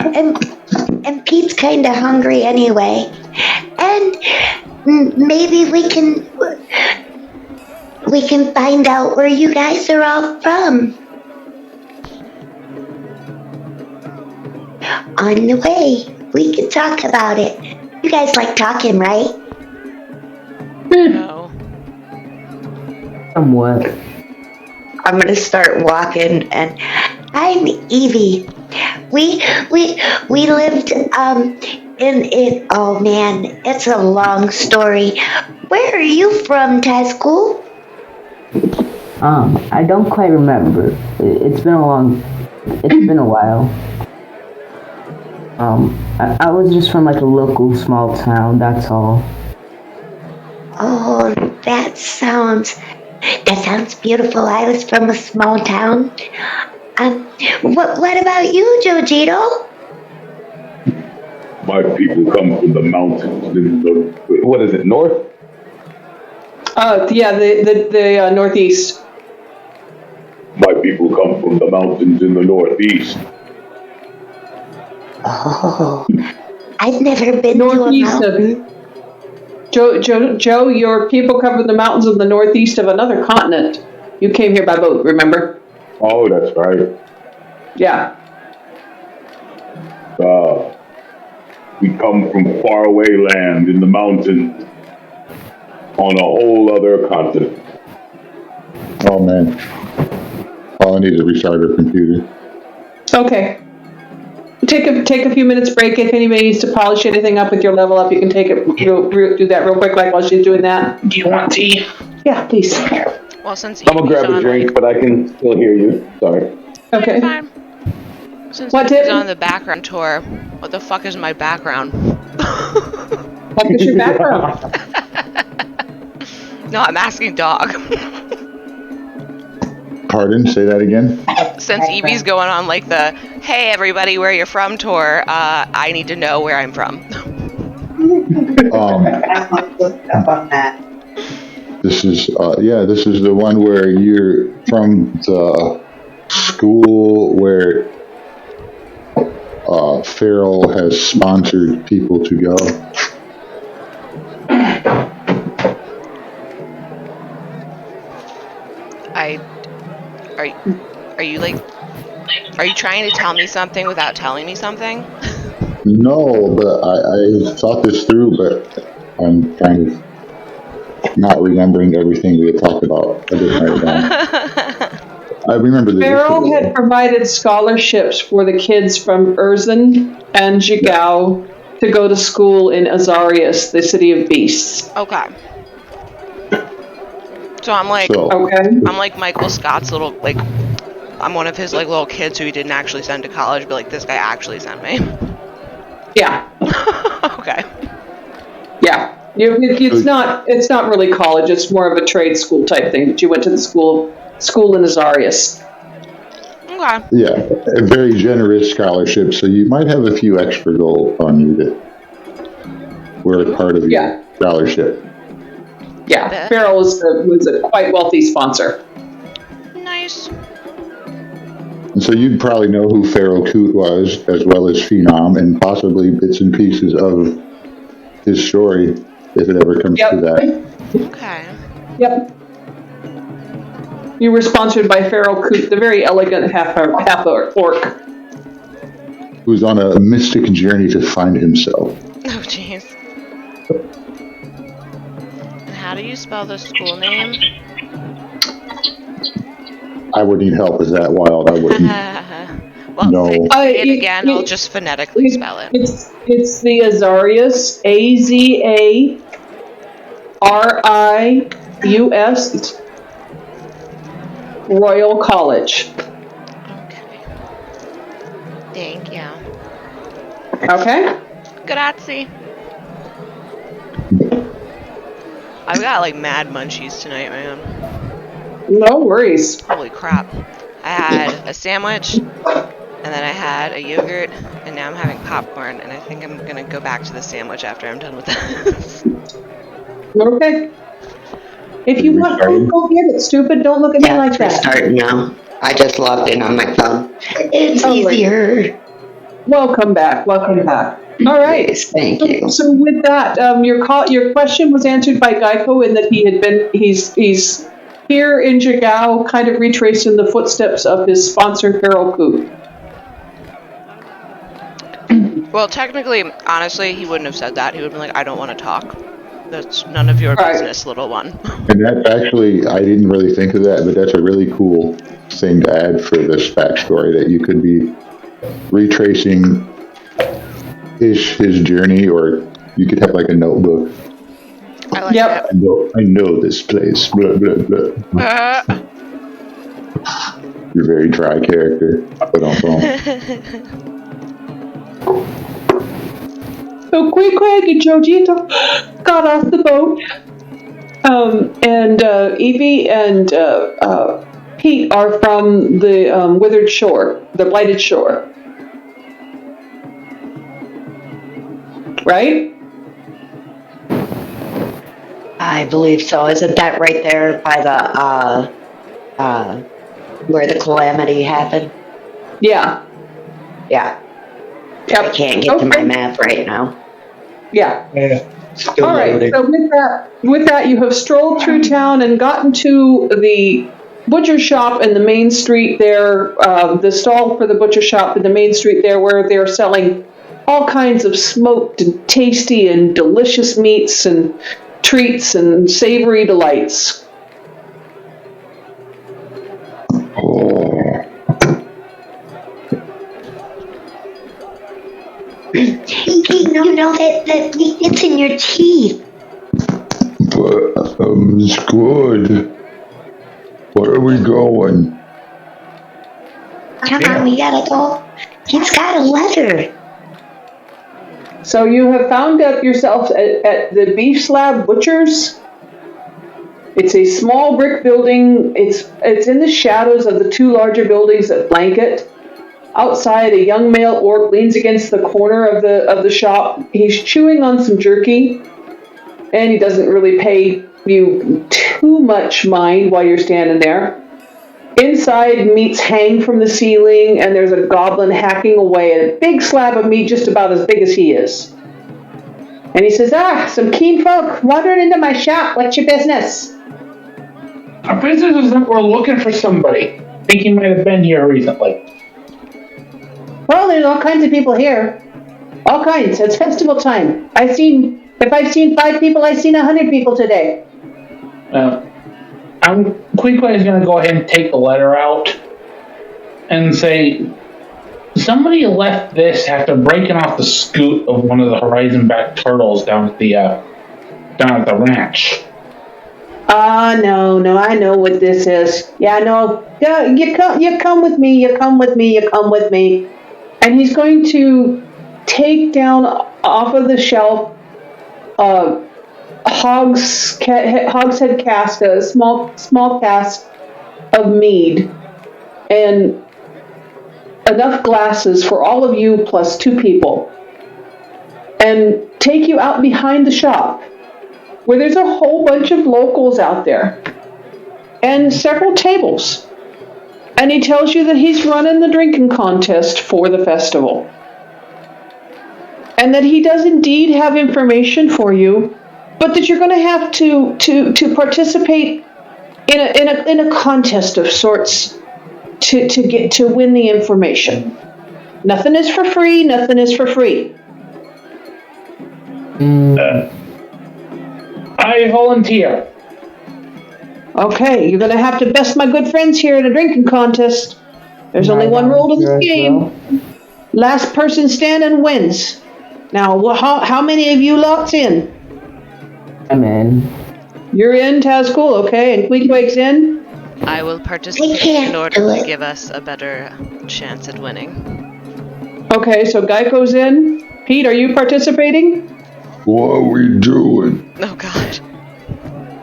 H: And Pete's kind of hungry anyway. And maybe we can find out where you guys are all from. On the way, we can talk about it. You guys like talking, right?
C: No.
G: Somewhat.
D: I'm gonna start walking, and
H: I'm Evie. We lived in it. Oh man, it's a long story. Where are you from, Tesco?
G: I don't quite remember. It's been a while. I was just from a local small town, that's all.
H: Oh, that sounds beautiful. I was from a small town. What about you, Jojito?
I: My people come from the mountains in the...
F: What is it, north?
A: Yeah, the northeast.
I: My people come from the mountains in the northeast.
H: Oh, I've never been
A: Northeast
H: to a mountain.
A: Joe, your people cover the mountains in the northeast of another continent. You came here by boat, remember?
I: Oh, that's right.
A: Yeah.
I: We come from faraway land in the mountains on a whole other continent.
B: Oh man. All I need is a restarter computer.
A: Okay. Take a few minutes break. If anybody needs to polish anything up with your level up, you can take it. Do that real quick, while she's doing that.
E: Do you want tea?
A: Yeah, please.
C: Well, since
F: I'm gonna grab a drink, but I can still hear you. Sorry.
A: Okay.
C: Since
A: What
C: he's
A: tip?
C: on the background tour, what the fuck is my background?
A: What is your background?
C: No, I'm asking Dog.
B: Pardon? Say that again?
C: Since Evie's going on like the "Hey everybody, where you're from" tour, I need to know where I'm from.
B: This is this is the one where you're from the school where Farrell has sponsored people to go.
C: Are you trying to tell me something without telling me something?
B: No, but I thought this through, but I'm kind of not remembering everything we had talked about. I didn't write it down. I remember the
A: Farrell had provided scholarships for the kids from Urzen and Jigao to go to school in Azarius, the city of beasts.
C: Okay. So I'm like, I'm like Michael Scott's little, like, I'm one of his like little kids who he didn't actually send to college, but like this guy actually sent me.
A: Yeah.
C: Okay.
A: Yeah. It's not really college. It's more of a trade school type thing. But you went to the school in Azarius.
C: Okay.
B: Yeah, a very generous scholarship. So you might have a few extra gold on you that were a part of your scholarship.
A: Yeah, Farrell was a quite wealthy sponsor.
C: Nice.
B: And so you'd probably know who Pharaoh Coot was, as well as Phenom, and possibly bits and pieces of his story, if it ever comes to that.
C: Okay.
A: Yep. You were sponsored by Pharaoh Coot, the very elegant half-orc.
B: Who's on a mystic journey to find himself.
C: Oh, jeez. And how do you spell the school name?
B: I would need help. Is that wild? I wouldn't.
C: Well,
B: no.
C: say it again. I'll just phonetically spell it.
A: It's the Azarius, Azarius Royal College.
C: Okay. Thank you.
A: Okay.
C: Grazie. I've got like mad munchies tonight, man.
A: No worries.
C: Holy crap. I had a sandwich, and then I had a yogurt, and now I'm having popcorn, and I think I'm gonna go back to the sandwich after I'm done with this.
A: Okay. If you want food, go get it, stupid. Don't look at me like that.
D: Starting now. I just logged in on my phone. It's easier.
A: Welcome back. Welcome back. All right.
D: Yes, thank you.
A: So with that, your question was answered by Geico in that he's here in Jigao, kind of retracing the footsteps of his sponsor, Pharaoh Coot.
C: Well, technically, honestly, he wouldn't have said that. He would have been like, I don't want to talk. That's none of your business, little one.
B: And that actually, I didn't really think of that, but that's a really cool thing to add for this backstory, that you could be retracing his journey, or you could have like a notebook.
C: I like that.
B: I know this place. Blah, blah, blah. You're a very dry character. But
A: So Queequeg and Jojito got off the boat, and Evie and Pete are from the withered shore, the blighted shore. Right?
H: I believe so. Isn't that right there by the where the calamity happened?
A: Yeah.
H: Yeah.
A: Yep.
H: I can't get to my map right now.
A: Yeah.
H: Still
A: All right.
H: loading.
A: So with that, you have strolled through town and gotten to the butcher shop and the main street there, the stall for the butcher shop and the main street there, where they're selling all kinds of smoked and tasty and delicious meats and treats and savory delights.
H: You know that it's in your teeth.
B: But it's good. Where are we going?
H: Come on, we gotta go. It's got a letter.
A: So you have found up yourself at the Beef Slab Butchers. It's a small brick building. It's in the shadows of the two larger buildings that flank it. Outside, a young male orc leans against the corner of the shop. He's chewing on some jerky, and he doesn't really pay you too much mind while you're standing there. Inside, meats hang from the ceiling, and there's a goblin hacking away at a big slab of meat just about as big as he is. And he says, some keen folk wandering into my shop. What's your business?
E: Our business is that we're looking for somebody. I think he might have been here recently.
A: Well, there's all kinds of people here. All kinds. It's festival time. If I've seen 5 people, I've seen 100 people today.
E: Quickly is going to go ahead and take the letter out and say, somebody left this after breaking off the scoot of one of the horizon-back turtles down at the ranch.
A: No, I know what this is. Yeah, no, you come with me. And he's going to take down off of the shelf hogshead cask, a small cask of mead, and enough glasses for all of you plus 2 people, and take you out behind the shop, where there's a whole bunch of locals out there, and several tables. And he tells you that he's running the drinking contest for the festival. And that he does indeed have information for you, but that you're going to have to participate in a contest of sorts to win the information. Nothing is for free.
E: I volunteer.
A: Okay, you're going to have to best my good friends here in a drinking contest. There's only one rule to this game. Last person standing wins. Now, how many of you lots in?
G: I'm in.
A: You're in, Tazcool, okay, and Queequeg's in?
C: I will participate in order to give us a better chance at winning.
A: Okay, so Geico's in. Pete, are you participating?
B: What are we doing?
C: Oh, God.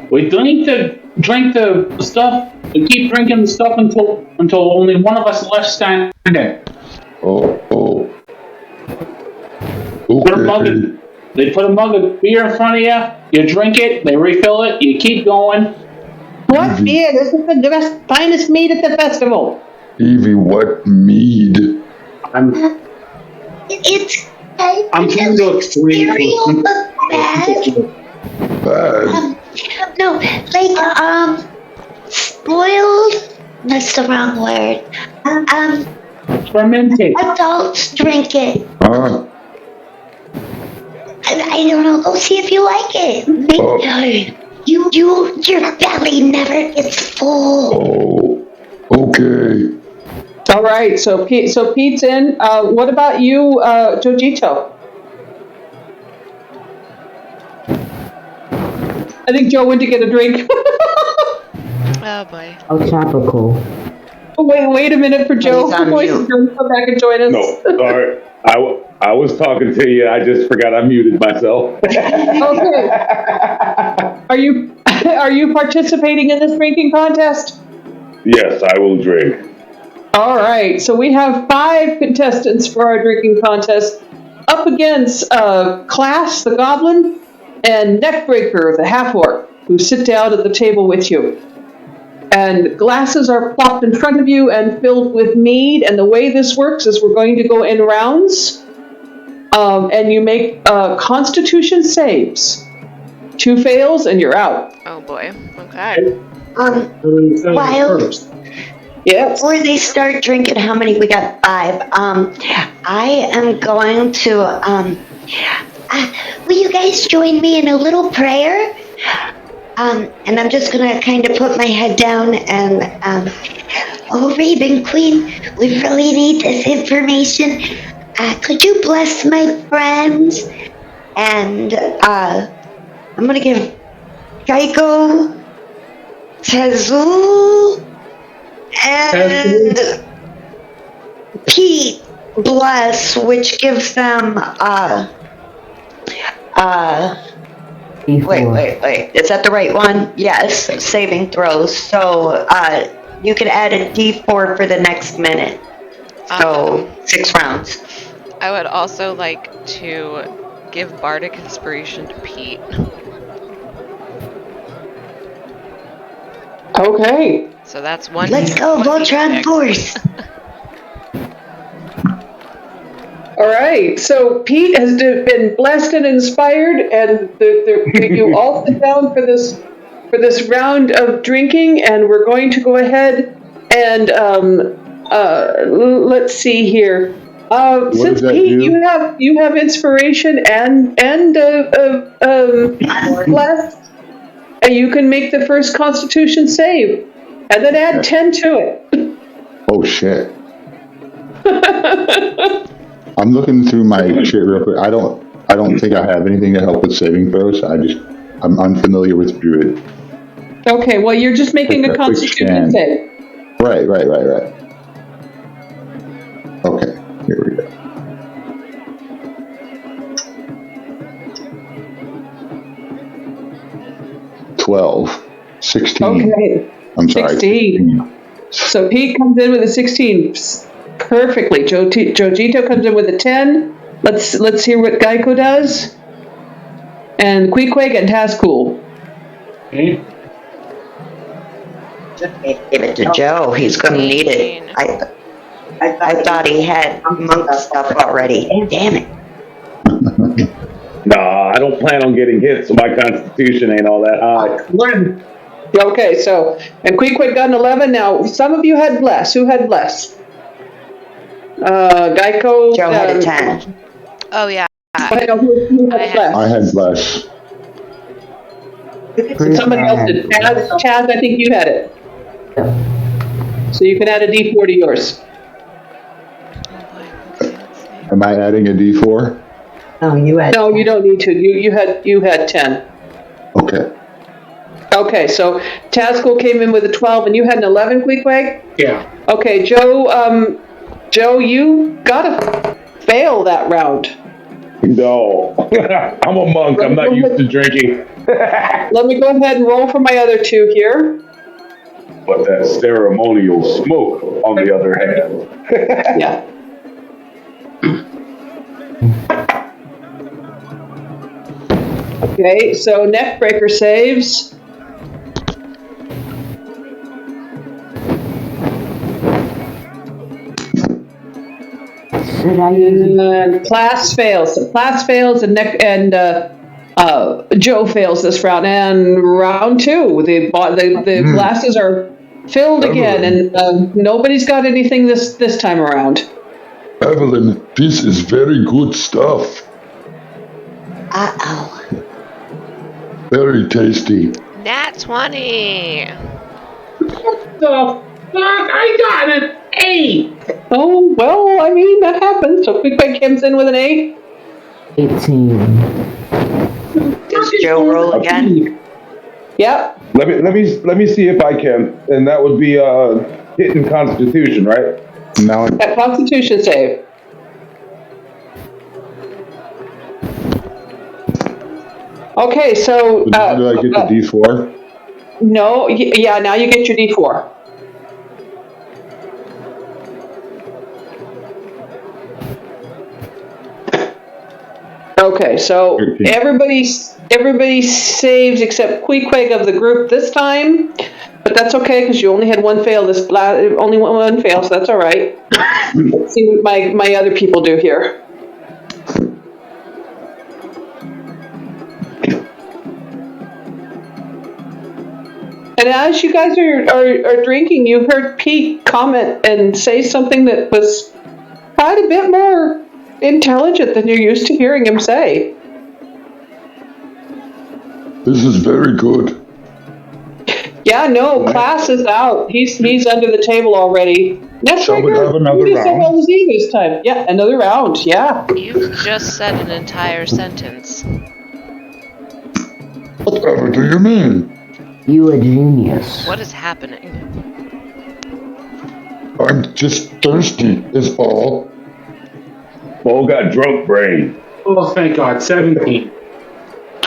E: We need to drink the stuff. We keep drinking the stuff until only one of us left standing.
B: Oh. Okay.
E: They put a mug of beer in front of you. You drink it. They refill it. You keep going.
A: What beer? This is the finest mead at the festival.
B: Evie, what mead?
H: I'm
E: trying to explain.
B: Bad.
H: No, like, spoiled? That's the wrong word.
E: Fermented.
H: Adults drink it.
B: Huh?
H: I don't know. Go see if you like it. Your belly never gets full.
B: Oh, okay.
A: All right, so Pete's in. What about you, Jojito? I think Joe went to get a drink.
C: Oh, boy.
G: Oh, tropical.
A: Wait a minute for Joe.
D: He's on mute.
A: Come back and join us.
F: No, sorry. I was talking to you. I just forgot I muted myself.
A: Okay. Are you participating in this drinking contest?
F: Yes, I will drink.
A: All right. So we have 5 contestants for our drinking contest, up against Class the Goblin and Neckbreaker the Half-Orc, who sit down at the table with you. And glasses are plopped in front of you and filled with mead. And the way this works is we're going to go in rounds. And you make Constitution saves. 2 fails and you're out.
C: Oh, boy. Okay.
H: Wilde,
A: Yes.
H: before they start drinking, how many? We got 5. I am going to, will you guys join me in a little prayer? And I'm just gonna kind of put my head down and, oh, Raven Queen, we really need this information. Could you bless my friends? And, I'm gonna give Geico, Tazul, and Pete bless, which gives them,
G: D4.
H: Wait. Is that the right one? Yes, saving throws. So, you can add a D4 for the next minute. So, 6 rounds.
C: I would also like to give Bardic Inspiration to Pete.
A: Okay.
C: So that's one.
H: Let's go,
C: one
H: Voltron
C: D6.
H: Force!
A: All right. So Pete has been blessed and inspired, and you all sit down for this round of drinking, and we're going to go ahead and let's see here. Since
B: does that
A: Pete,
B: do?
A: you have inspiration and blessed, you can make the first Constitution save, and then add 10 to it.
B: Oh shit. I'm looking through my shit real quick. I don't think I have anything to help with saving throws. I'm unfamiliar with Druid.
A: Okay, well you're just making a
B: Quick
A: Constitution
B: scan.
A: save.
B: Right. Okay, here we go. $12. 16.
A: Okay.
B: I'm sorry.
A: 16. So Pete comes in with a 16 perfectly. Jojito comes in with a 10. Let's hear what Geico does. And Queequeg and Tazcool.
E: Okay.
H: Give it to Joe. He's going to need it. I thought he had monk stuff already. Damn it.
F: Nah, I don't plan on getting hit, so my constitution ain't all that high.
A: Okay, so, and Queequeg got an 11. Now, some of you had bless. Who had bless? Geico.
H: Joe had a 10.
C: Oh yeah.
A: I know who had bless.
B: I had bless.
A: Somebody else did. Chaz, I think you had it. So you can add a D4 to yours.
B: Am I adding a D4?
H: Oh, you had.
A: No, you don't need to. You had 10.
B: Okay.
A: Okay, so Tazcool came in with a 12, and you had an 11, Queequeg?
E: Yeah.
A: Okay, Joe, you gotta fail that round.
F: No, I'm a monk. I'm not used to drinking.
A: Let me go ahead and roll for my other two here.
F: But that ceremonial smoke, on the other hand.
A: Yeah. Okay, so Neckbreaker saves.
G: Should I use
A: And Class fails. So Class fails, and Joe fails this round. And round two, the glasses are filled again, and nobody's got anything this time around.
B: Evelyn, this is very good stuff.
H: Uh-oh.
B: Very tasty.
C: Nat 20.
E: The fuck? I got an 8.
A: Oh, well, I mean, that happens. So Queequeg comes in with an 8.
G: 18?
H: Does Joe roll again?
A: Yep.
F: Let me see if I can, and that would be hitting Constitution, right?
B: Now,
A: That Constitution save. Okay, so
B: did I get the D4?
A: no, yeah. Now you get your D4. Okay, so
B: 13.
A: everybody saves except Queequeg of the group this time, but that's okay because you only had one fail. Only one fail, so that's all right. Let's see what my other people do here. And as you guys are drinking, you heard Pete comment and say something that was quite a bit more intelligent than you're used to hearing him say.
B: This is very good.
A: Yeah, no, Class is out. He's under the table already.
B: Shall we have another
A: you did so
B: round?
A: well as he this time. Yeah, another round. Yeah.
C: You've just said an entire sentence.
B: Whatever do you mean?
G: You a genius.
C: What is happening?
B: I'm just thirsty, is all.
F: Bo got drunk brain.
E: Oh, thank God. 17.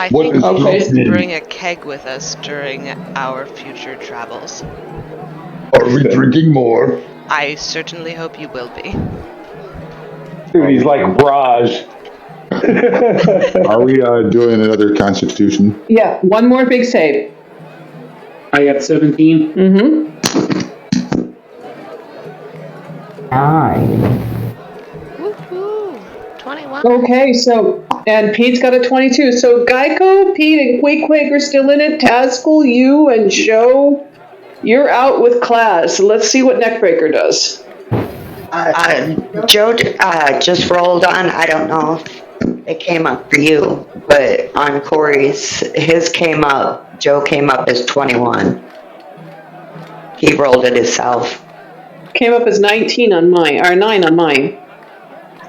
C: I
B: What
C: think
B: is
C: we
A: Okay.
C: should bring a keg with us during our future travels.
B: Are we drinking more?
C: I certainly hope you will be.
F: Dude, he's like Raj.
B: Are we doing another Constitution?
A: Yeah, one more big save.
E: I got 17.
A: Mm-hmm.
G: 9.
C: Woohoo! 21.
A: Okay, so, and Pete's got a 22. So Geico, Pete, and Quake are still in it. Tazkul, you, and Joe, you're out with class. So let's see what Neckbreaker does.
D: Joe just rolled on. I don't know if it came up for you, but on Corey's, his came up. Joe came up as 21. He rolled it himself.
A: Came up as 19 on mine, or 9 on mine.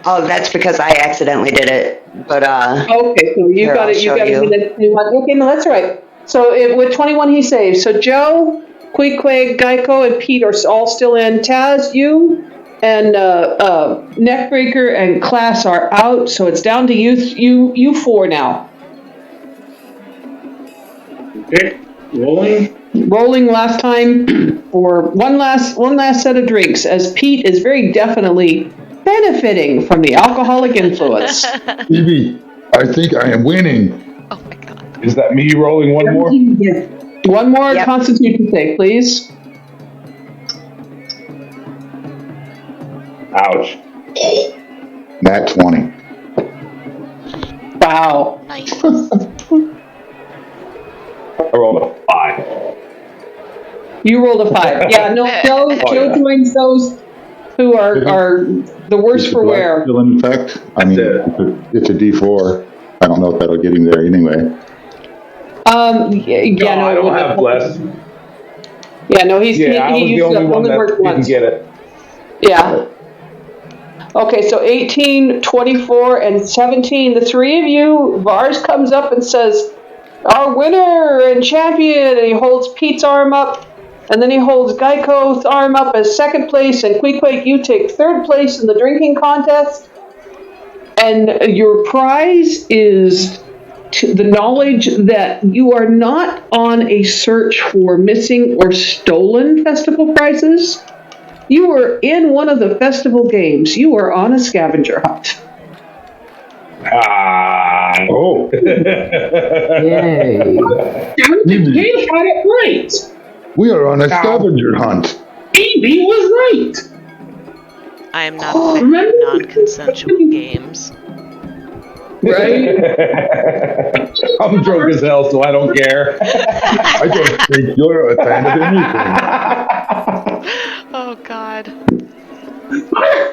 D: Oh, that's because I accidentally did it. But
A: Okay, so you
D: Here,
A: got
D: I'll
A: it. You
D: show
A: got
D: you.
A: it. Okay, no, that's right. So with 21, he saves. So Joe, Quake, Geico, and Pete are all still in. Taz, you, and Neckbreaker and Class are out. So it's down to you four now.
E: Okay, rolling.
A: Rolling last time for one last set of drinks, as Pete is very definitely benefiting from the alcoholic influence.
B: Evie, I think I am winning.
C: Oh my god.
F: Is that me rolling one more?
A: One more
D: Yep.
A: Constitution save, please.
F: Ouch.
B: Nat 20.
A: Wow.
C: Nice.
F: I rolled a 5.
A: You rolled a 5. Yeah, no, Joe
F: yeah.
A: joins those who are the worst
B: Is
A: for
B: the black
A: wear.
B: still in effect? I mean, it's a D4. I don't know if that'll get him there anyway.
A: Yeah, no,
F: I
A: it
F: don't
A: wouldn't
F: have blessed.
A: Yeah, no, he
F: Yeah, I was the
A: used
F: only one that
A: worked
F: didn't
A: once.
F: get it.
A: Yeah. Okay, so 18, 24, and 17, the three of you, Vars comes up and says, our winner and champion, and he holds Pete's arm up, and then he holds Geico's arm up as second place, and Queequeg, you take third place in the drinking contest, and your prize is the knowledge that you are not on a search for missing or stolen festival prizes. You are in one of the festival games. You are on a scavenger hunt.
F: Oh.
G: Yay.
E: You had it right.
B: We are on a scavenger hunt.
E: Evie was right.
C: I am not a fan of non-consensual games.
A: Right?
F: I'm drunk as hell, so I don't care.
B: I don't think you're a fan of anything.
C: Oh god.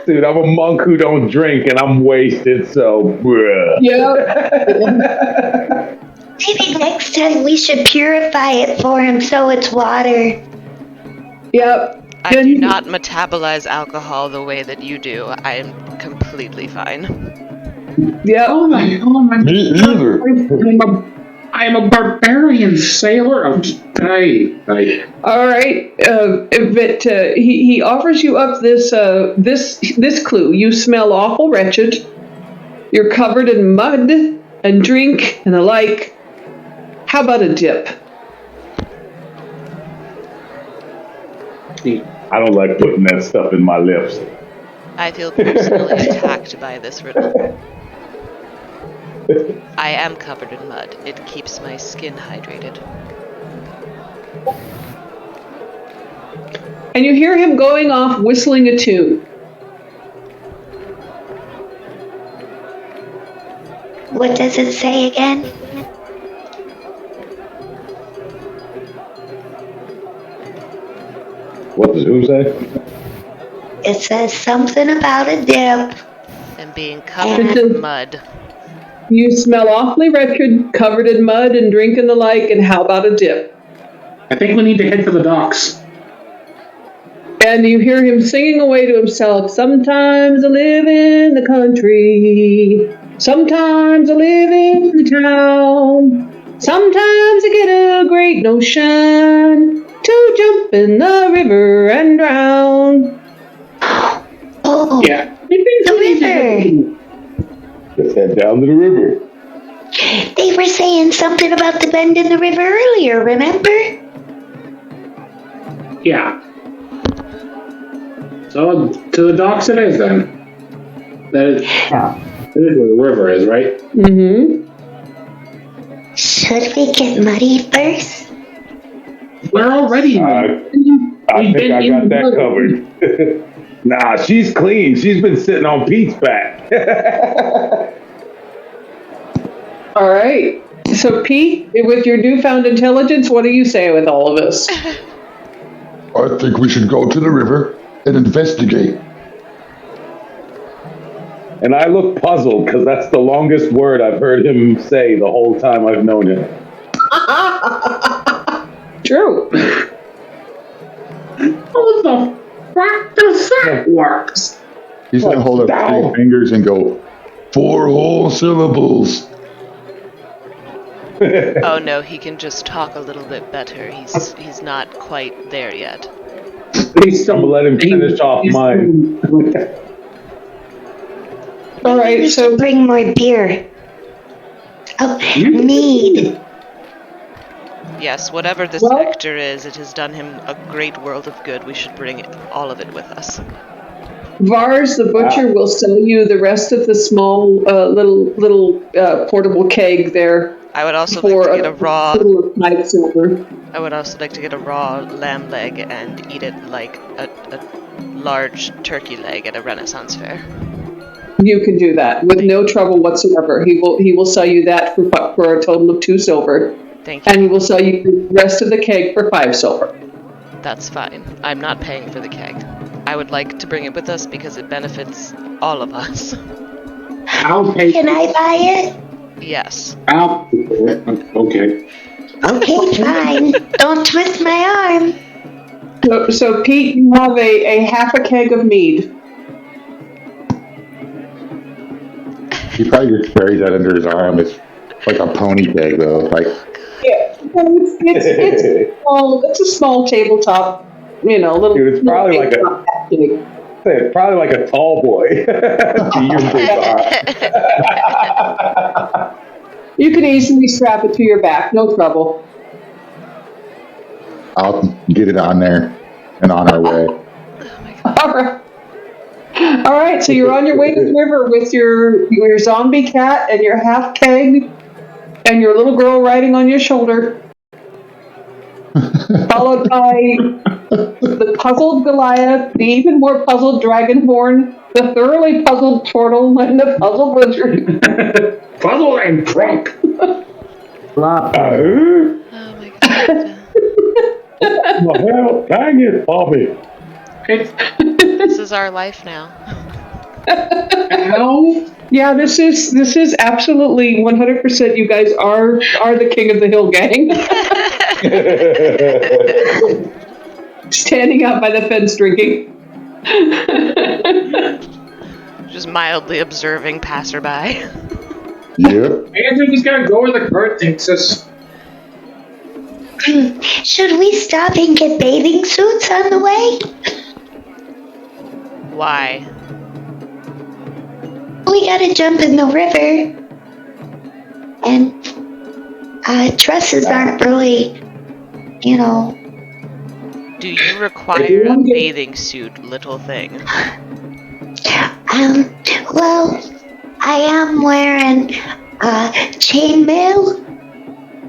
F: Dude, I'm a monk who don't drink, and I'm wasted, so bruh.
A: Yeah.
H: Maybe next time we should purify it for him so it's water.
A: Yep.
C: I do not metabolize alcohol the way that you do. I am completely fine.
A: Yep.
E: Oh my
B: Me either.
E: I'm a barbarian sailor. I'm just, I
A: All right. But he offers you up this clue. You smell awful wretched. You're covered in mud and drink and the like. How about a dip?
F: I don't like putting that stuff in my lips.
C: I feel personally attacked by this riddle. I am covered in mud. It keeps my skin hydrated.
A: And you hear him going off whistling a tune.
H: What does it say again?
F: What does who say?
H: It says something about a dip.
C: And being covered in mud.
A: You smell awfully wretched, covered in mud and drink and the like, and how about a dip?
E: I think we need to head for the docks.
A: And you hear him singing away to himself, sometimes I live in the country, sometimes I live in the town, sometimes I get a great notion to jump in the river and drown.
H: Oh,
E: Yeah.
H: the river.
F: Let's head down to the river.
H: They were saying something about the bend in the river earlier, remember?
E: Yeah. So to the docks it is then. That is where the river is, right?
A: Mm-hmm.
H: Should we get muddy first?
E: We're already
F: I think I got that covered. Nah, she's clean. She's been sitting on Pete's back.
A: All right. So, Pete, with your newfound intelligence, what do you say with all of this?
B: I think we should go to the river and investigate.
F: And I look puzzled because that's the longest word I've heard him say the whole time I've known him.
A: True.
E: How the fuck does that work?
B: He's gonna hold up 3 fingers and go, 4 whole syllables.
C: Oh no, he can just talk a little bit better. He's not quite there yet.
F: I'm gonna let him finish off mine.
A: All right, so
H: Bring more beer. Oh, mead.
C: Yes, whatever this
A: Well-
C: nectar is, it has done him a great world of good. We should bring all of it with us.
A: Vars the butcher will sell you the rest of the small little portable keg there
C: I would also
A: for
C: like to get a raw.
A: total of 5 silver.
C: I would also like to get a raw lamb leg and eat it like a large turkey leg at a Renaissance fair.
A: You can do that with no trouble whatsoever. He will sell you that for a total of 2 silver,
C: Thank you.
A: and he will sell you the rest of the keg for 5 silver.
C: That's fine. I'm not paying for the keg. I would like to bring it with us because it benefits all of us.
E: I'll pay.
H: Can I buy it?
C: Yes.
E: Okay.
H: Okay, fine. Don't twist my arm.
A: So Pete, you have a half a keg of mead.
B: He probably just carries that under his arm. It's like a pony keg, though. Like,
A: Yeah, it's a small tabletop, little.
F: Dude, it's probably like
A: keg.
F: it's probably like a tall boy to your big arm.
A: You can easily strap it to your back, no trouble.
B: I'll get it on there and on our way.
A: All right. All right, so you're on your way to the river with your zombie cat and your half keg and your little girl riding on your shoulder, followed by the puzzled Goliath, the even more puzzled Dragonborn, the thoroughly puzzled Turtle, and the puzzled Wizard.
E: Puzzled and drunk.
G: Flop.
C: Oh my god.
F: Well, dang it, Bobby.
C: This is our life now.
E: Ow.
A: Yeah, this is absolutely 100%. You guys are the king of the hill gang. Standing out by the fence drinking.
C: Just mildly observing passerby.
B: Yep.
E: I think he's gotta go where the cart takes us.
H: Should we stop and get bathing suits on the way?
C: Why?
H: We gotta jump in the river. And dresses aren't really,
C: Do you require a bathing suit, little thing?
H: Well, I am wearing chainmail.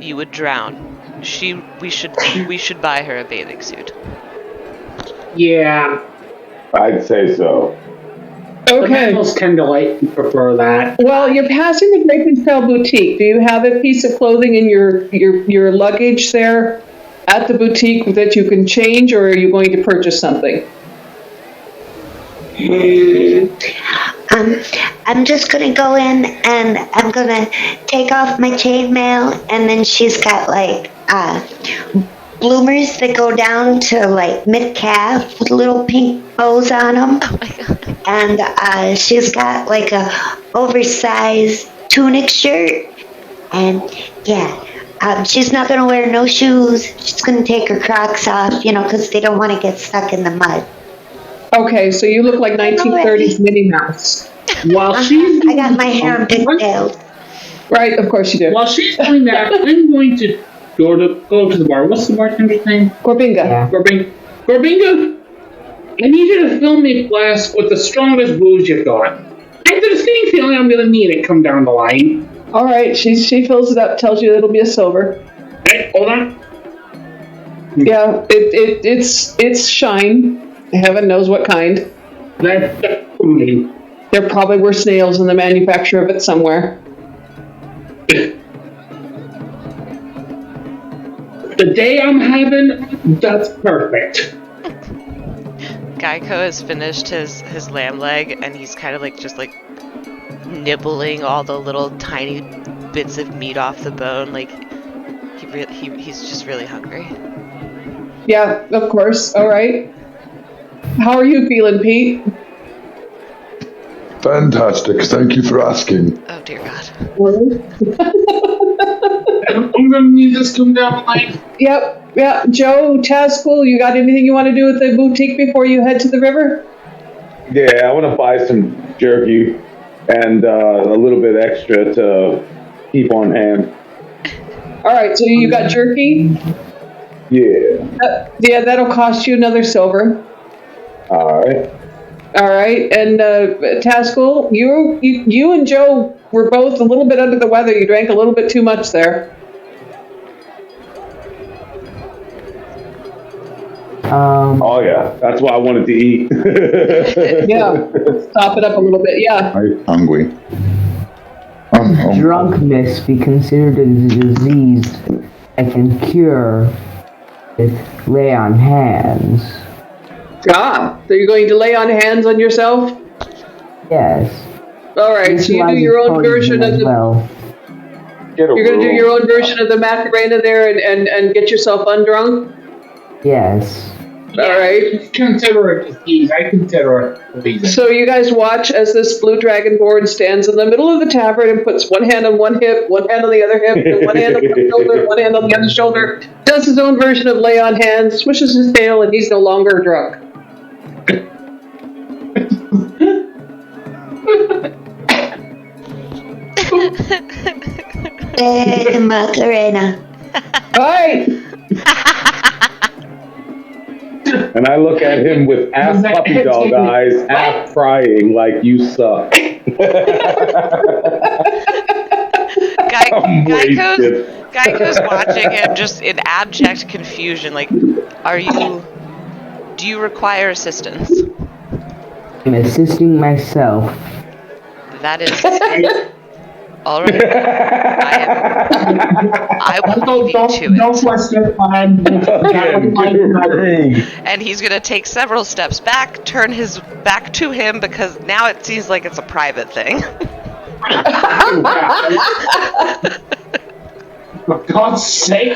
C: You would drown. We should buy her a bathing suit.
E: Yeah.
F: I'd say so.
E: The
A: Okay.
E: males tend to prefer that.
A: Well, you're passing the Draping Trail Boutique. Do you have a piece of clothing in your luggage there at the boutique that you can change, or are you going to purchase something?
H: I'm just gonna go in and I'm gonna take off my chainmail, and then she's got bloomers that go down to mid calf with little pink bows on them.
C: Oh my god.
H: And she's got a oversized tunic shirt, and she's not gonna wear no shoes. She's gonna take her Crocs off, because they don't want to get stuck in the mud.
A: Okay, so you look like 1930s Minnie Mouse.
E: While she's
H: I got my hair pigtailed.
A: Right, of course you do.
E: While she's doing that, I'm going to go to the bar. What's the bartender's name?
A: Corbinga.
G: Yeah.
E: Corbinga, I need you to fill me a flask with the strongest booze you got. I have the distinct feeling I'm going to need it come down the line.
A: All right, she fills it up, tells you it'll be a silver.
E: Hey, hold on.
A: Yeah, it's shine. Heaven knows what kind.
E: That's fine.
A: There probably were snails in the manufacture of it somewhere.
E: The day I'm having, that's perfect.
C: Geico has finished his lamb leg, and he's kind of like just like nibbling all the little tiny bits of meat off the bone. Like he's just really hungry.
A: Yeah, of course. All right. How are you feeling, Pete?
I: Fantastic. Thank you for asking.
C: Oh dear God.
E: I'm going to need this come down the line.
A: Yep. Yeah. Joe, Tazcool, you got anything you want to do with the boutique before you head to the river?
F: Yeah, I want to buy some jerky and a little bit extra to keep on hand.
A: All right. So you got jerky?
F: Yeah.
A: Yeah, that'll cost you another silver.
F: All right.
A: All right. And Tazcool, you and Joe were both a little bit under the weather. You drank a little bit too much there.
F: Oh yeah, that's why I wanted to eat.
A: Yeah. Top it up a little bit. Yeah.
B: I'm hungry. I'm hungry.
G: Drunkenness be considered a disease I can cure with lay on hands.
A: Ah, so you're going to lay on hands on yourself?
G: Yes.
A: All right, so you do your own version of the.
G: Well.
A: You're going to do your own version of the Macarena there and get yourself undrunk?
G: Yes.
A: All right.
E: Consider it a disease. I consider it a disease.
A: So you guys watch as this blue dragonborn stands in the middle of the tavern and puts one hand on one hip, one hand on the other hip, and one hand on one shoulder, one hand on the other shoulder, does his own version of lay on hands, swishes his tail, and he's no longer drunk.
H: Macarena.
A: All right.
F: And I look at him with half puppy dog eyes, half crying like you suck.
C: Geico's watching him just in abject confusion. Like, do you require assistance?
G: I'm assisting myself.
C: That is all right. I will leave you to
E: Don't
C: it.
E: question
C: And he's gonna take several steps back, turn his back to him because now it seems like it's a private thing.
E: For God's sake,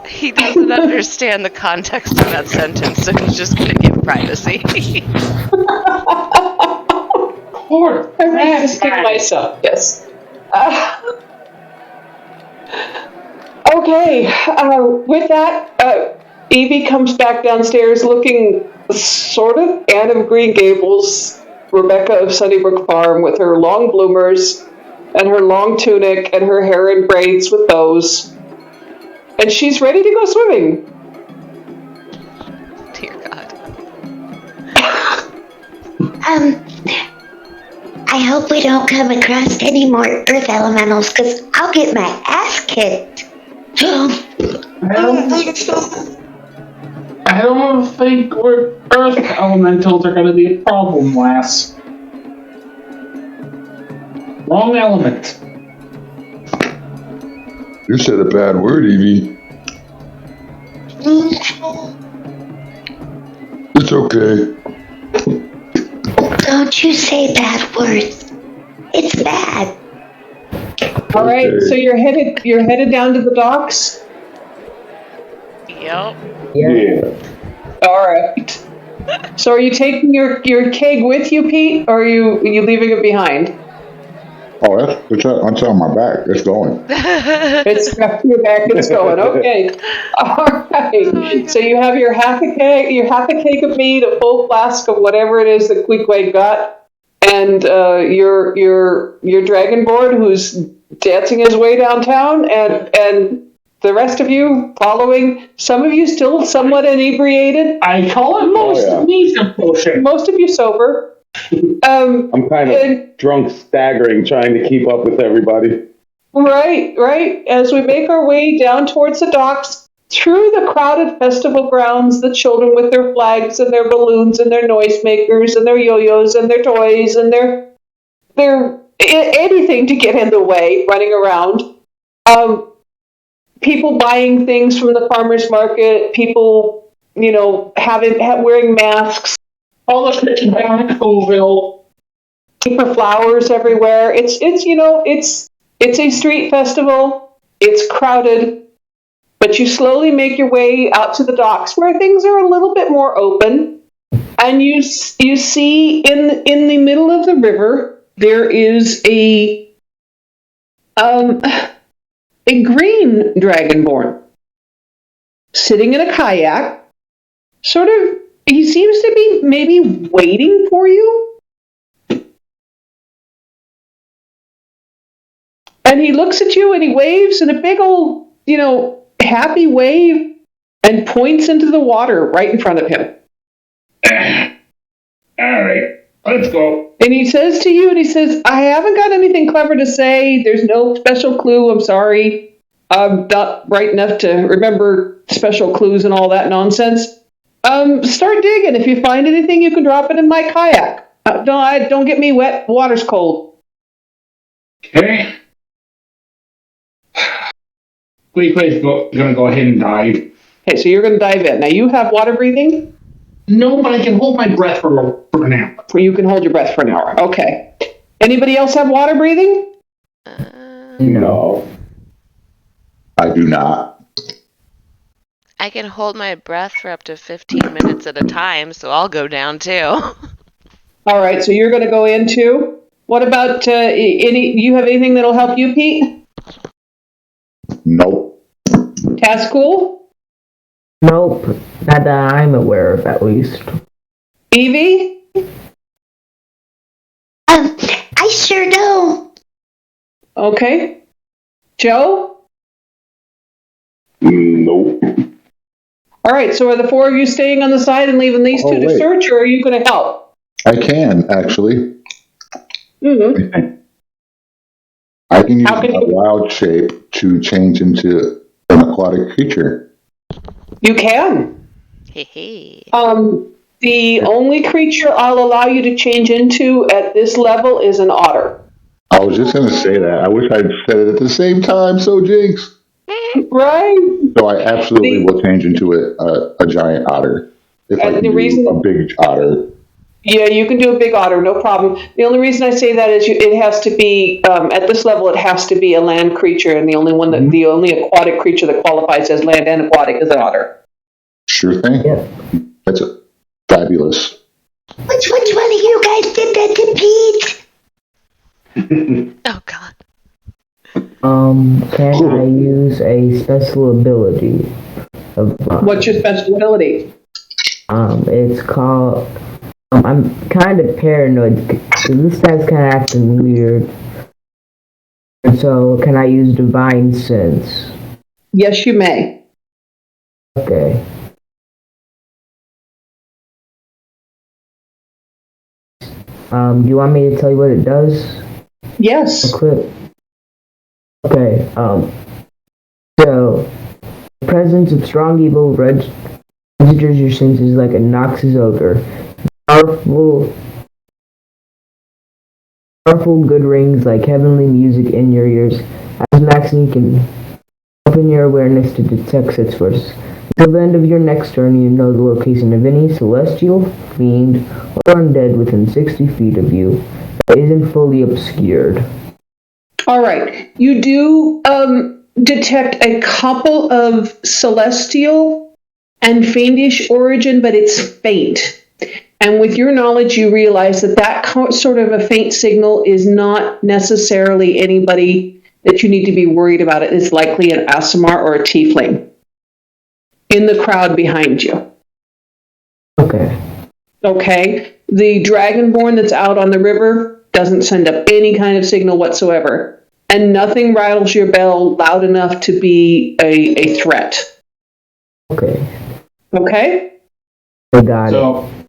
C: He doesn't understand the context of that sentence, so he's just gonna give privacy.
E: Poor
A: I'm resisting myself, yes. Okay, with that, Evie comes back downstairs looking sort of Anne of Green Gables, Rebecca of Sunnybrook Farm, with her long bloomers and her long tunic and her hair in braids with bows. And she's ready to go swimming.
C: Dear God.
H: I hope we don't come across any more earth elementals, because I'll get my ass kicked.
E: I don't think earth elementals are going to be a problem, lass. Wrong element.
I: You said a bad word, Evie. It's okay.
H: Don't you say bad words. It's bad.
A: All right, so you're headed down to the docks?
C: Yep.
F: Yeah.
A: All right. So are you taking your keg with you, Pete, or are you leaving it behind?
B: Oh, that's on my back. It's going.
A: It's got your back. It's going. Okay. All right. So you have your half a keg of meat, a full flask of whatever it is that Queequeg got, and your dragonborn who's dancing his way downtown, and the rest of you following. Some of you still somewhat inebriated.
E: I call it most bullshit.
A: Most of you sober.
F: I'm kind of drunk, staggering, trying to keep up with everybody.
A: Right. As we make our way down towards the docks, through the crowded festival grounds, the children with their flags and their balloons and their noisemakers and their yo-yos and their toys and their anything to get in the way, running around. People buying things from the farmer's market, people, wearing masks.
E: All the kitchen back in Whoville.
A: Paper flowers everywhere. It's a street festival. It's crowded, but you slowly make your way out to the docks where things are a little bit more open, and you see in the middle of the river there is a green dragonborn sitting in a kayak. Sort of, he seems to be maybe waiting for you. And he looks at you and he waves in a big old, happy wave and points into the water right in front of him.
E: All right, let's go.
A: And he says to you, I haven't got anything clever to say. There's no special clue. I'm sorry. I'm not bright enough to remember special clues and all that nonsense. Start digging. If you find anything, you can drop it in my kayak. Don't get me wet. Water's cold.
E: Okay. Queequay's gonna go ahead and dive.
A: Okay, so you're gonna dive in. Now you have water breathing?
E: No, but I can hold my breath for an hour.
A: You can hold your breath for an hour. Okay. Anybody else have water breathing?
B: No. I do not.
C: I can hold my breath for up to 15 minutes at a time, so I'll go down too.
A: All right, so you're going to go in too. What about you have anything that'll help you, Pete?
B: Nope.
A: Tascool?
G: Nope. Not that I'm aware of, at least.
A: Evie?
H: I sure do.
A: Okay. Joe?
I: Nope.
A: All right, so are the four of you staying on the side and leaving these two to search, or are you going to help?
B: I can, actually.
A: Mm-hmm.
B: I can use a wild shape to change into an aquatic creature.
A: You can.
C: Hey.
A: The only creature I'll allow you to change into at this level is an otter.
B: I was just going to say that. I wish I'd said it at the same time, so jinx.
A: Right.
B: So I absolutely will change into a giant otter. If I can do a big otter.
A: Yeah, you can do a big otter, no problem. The only reason I say that is it has to be, at this level, it has to be a land creature, and the only aquatic creature that qualifies as land and aquatic is an otter.
B: Sure thing.
G: Yeah.
B: That's fabulous.
H: Which one of you guys did that to Pete?
C: Oh, God.
G: Can I use a special ability of mine?
A: What's your special ability?
G: It's called, I'm kind of paranoid, because this guy's kind of acting weird. And so, can I use Divine Sense?
A: Yes, you may.
G: Okay. Do you want me to tell you what it does?
A: Yes.
G: Clip. Okay, so, the presence of strong evil registers your senses like a noxious ogre. Powerful good rings like heavenly music in your ears. As Maxine can open your awareness to detect such forces. Until the end of your next turn, you know the location of any celestial, fiend, or undead within 60 feet of you that isn't fully obscured.
A: All right. You do detect a couple of celestial and fiendish origin, but it's faint. And with your knowledge, you realize that sort of a faint signal is not necessarily anybody that you need to be worried about. It is likely an Aasimar or a tiefling in the crowd behind you.
G: Okay.
A: Okay? The dragonborn that's out on the river doesn't send up any kind of signal whatsoever. And nothing rattles your bell loud enough to be a threat.
G: Okay.
A: Okay?
G: I got it.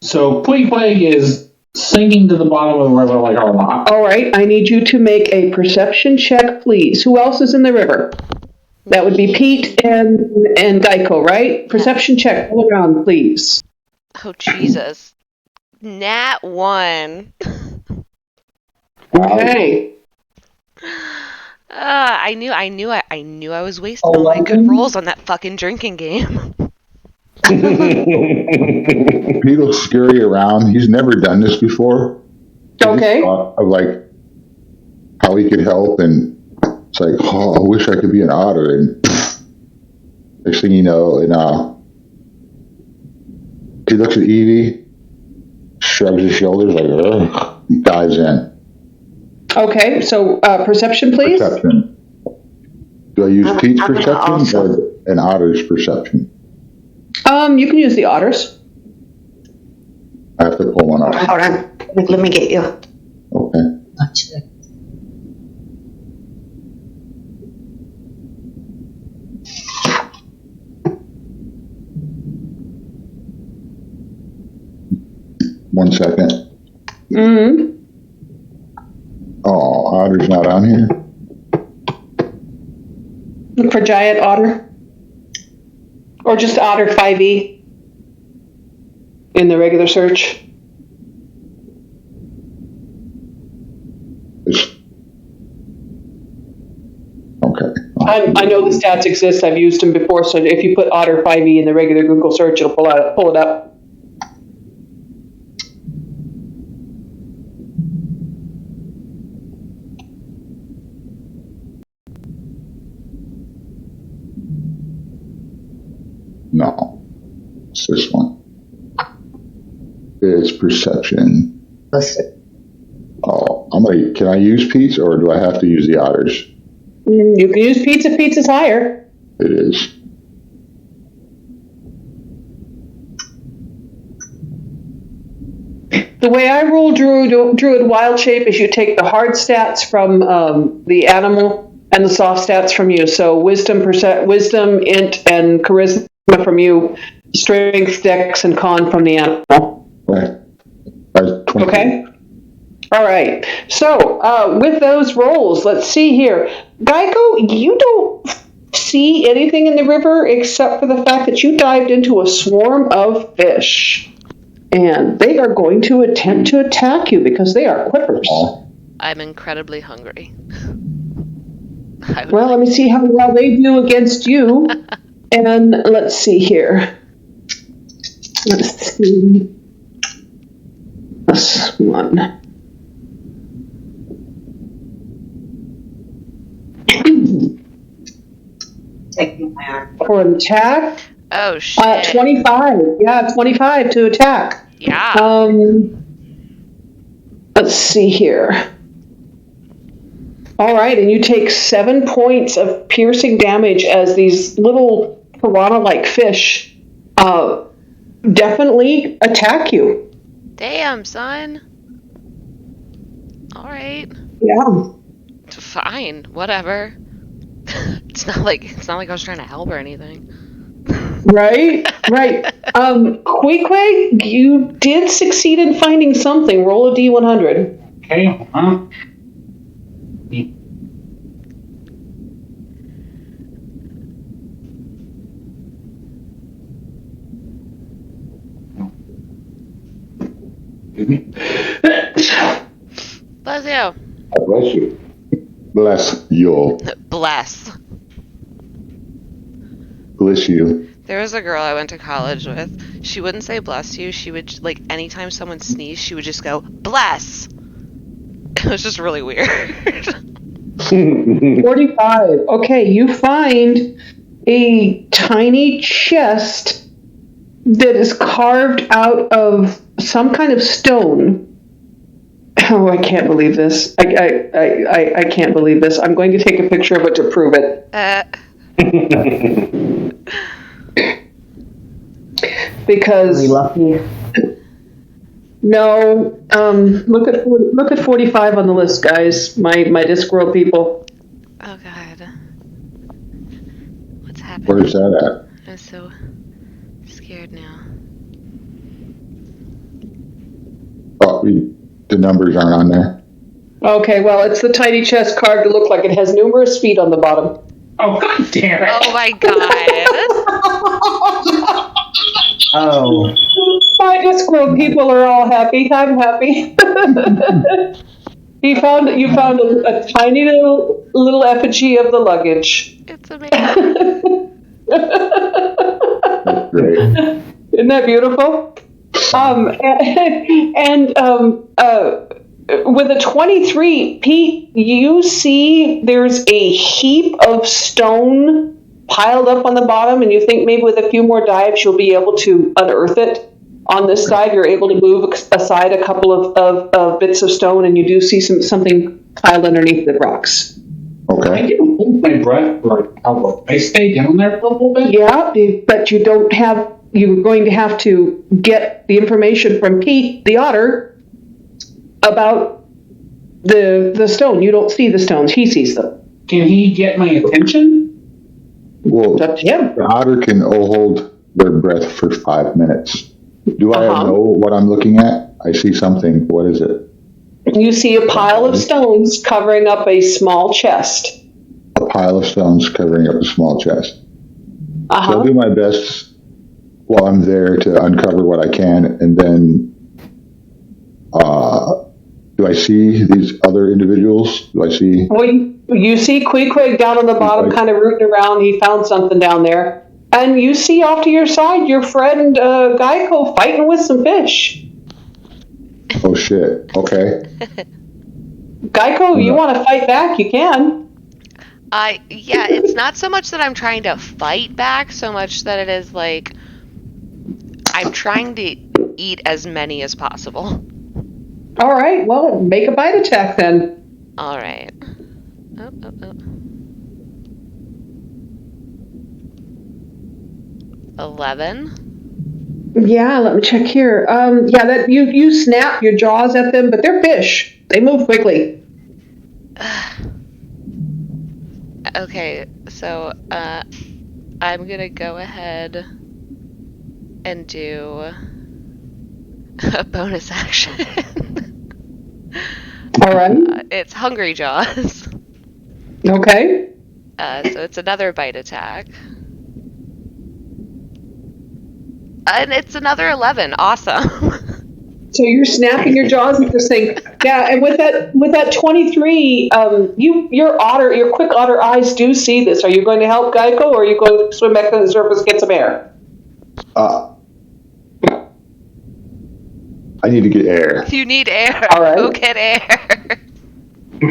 E: So Queequeg is sinking to the bottom of the river like a rock.
A: All right, I need you to make a perception check, please. Who else is in the river? That would be Pete and Geico, right? Perception check, all around, please.
C: Oh, Jesus. Nat 1.
A: Okay.
C: I knew I was wasting all my good rolls on that fucking drinking game.
B: Pete'll scurry around. He's never done this before.
A: Okay.
B: Of like how he could help, and it's like, oh, I wish I could be an otter. And next thing you know, he looks at Evie, shrugs his shoulders, like, ugh, he dives in.
A: Okay, so perception, please.
B: Perception. Do I use Pete's
H: I'm gonna
B: perception
H: also-
B: or an otter's perception?
A: You can use the otters.
B: I have to pull one up.
H: Hold on. Let me get you.
B: Okay. One second.
A: Mm-hmm.
B: Oh, otter's not on here.
A: Look for giant otter. Or just otter 5e in the regular search.
B: Okay.
A: I know the stats exist. I've used them before. So if you put otter 5e in the regular Google search, it'll pull it up.
B: No. It's this one. It's perception. Oh, can I use Pete's or do I have to use the otters?
A: You can use Pete's if Pete's is higher.
B: It is.
A: The way I roll Druid Wild Shape is you take the hard stats from the animal and the soft stats from you. So wisdom, int, and charisma from you. Strength, dex, and con from the animal.
B: Right.
A: Okay. All right. So with those rolls, let's see here. Geico, you don't see anything in the river except for the fact that you dived into a swarm of fish. And they are going to attempt to attack you because they are quippers.
C: I'm incredibly hungry.
A: Well, let me see how well they do against you. And let's see here. Let's see. Plus one. For an attack?
C: Oh, shit.
A: 25. Yeah, 25 to attack.
C: Yeah.
A: Let's see here. All right, and you take 7 points of piercing damage as these little piranha-like fish definitely attack you.
C: Damn, son. All right.
A: Yeah.
C: Fine. Whatever. It's not like I was trying to help or anything.
A: Right. Queequeg, you did succeed in finding something. Roll a D100.
E: Okay,
C: Bless you.
F: Bless you.
B: Bless you. Bless you.
C: There was a girl I went to college with. She wouldn't say bless you. She would, like, anytime someone sneezed, she would just go, bless. It was just really weird.
A: 45. Okay, you find a tiny chest that is carved out of some kind of stone. Oh, I can't believe this. I can't believe this. I'm going to take a picture of it to prove it. Because
G: Are we lucky?
A: No. Look at 45 on the list, guys. My Discworld people.
C: Oh God. What's happening?
B: Where's that
C: I'm so scared now.
B: at? Oh, the numbers aren't on there.
A: Okay, well, it's the tiny chest carved to look like it has numerous feet on the bottom.
E: Oh, God damn it.
C: Oh my God.
G: Oh.
A: My Discworld people are all happy. I'm happy. You found a tiny little effigy of the luggage.
C: It's amazing.
B: That's great.
A: Isn't that beautiful? With a 23, Pete, you see there's a heap of stone piled up on the bottom, and you think maybe with a few more dives you'll be able to unearth it. On this side, you're able to move aside a couple of bits of stone, and you do see something piled underneath the rocks.
E: I
B: Okay.
E: didn't hold my breath for like how I stayed down there for a little bit.
A: Yeah, but you're going to have to get the information from Pete, the otter, about the stone. You don't see the stones. He sees them.
E: Can he get my attention?
B: Well,
A: It's up to him.
B: the otter can hold their breath for 5 minutes. Do I
A: Uh-huh.
B: know what I'm looking at? I see something. What is it?
A: You see a pile of stones covering up a small chest.
B: A pile of stones covering up a small chest. So I'll
A: Uh-huh.
B: do my best while I'm there to uncover what I can, and then do I see these other individuals? Do I see?
A: Well, you see Queequeg down on the bottom, kind of rooting around. He found something down there. And you see off to your side your friend Geico fighting with some fish.
B: Oh shit! Okay.
A: Geico, you want to fight back? You can.
C: Yeah, it's not so much that I'm trying to fight back, so much that it is like I'm trying to eat as many as possible.
A: All right, well, make a bite attack then.
C: All right. Oh. 11.
A: Yeah, let me check here. Yeah, that you snap your jaws at them, but they're fish. They move quickly.
C: Okay, so I'm gonna go ahead and do a bonus action.
A: All right.
C: It's Hungry Jaws.
A: Okay.
C: So it's another bite attack. And it's another 11. Awesome.
A: So you're snapping your jaws at this thing. Yeah, and with that 23, your quick otter eyes do see this. Are you going to help Geico, or are you going to swim back to the surface and get some air?
B: I need to get air.
C: You need air.
A: All right.
C: Go get air.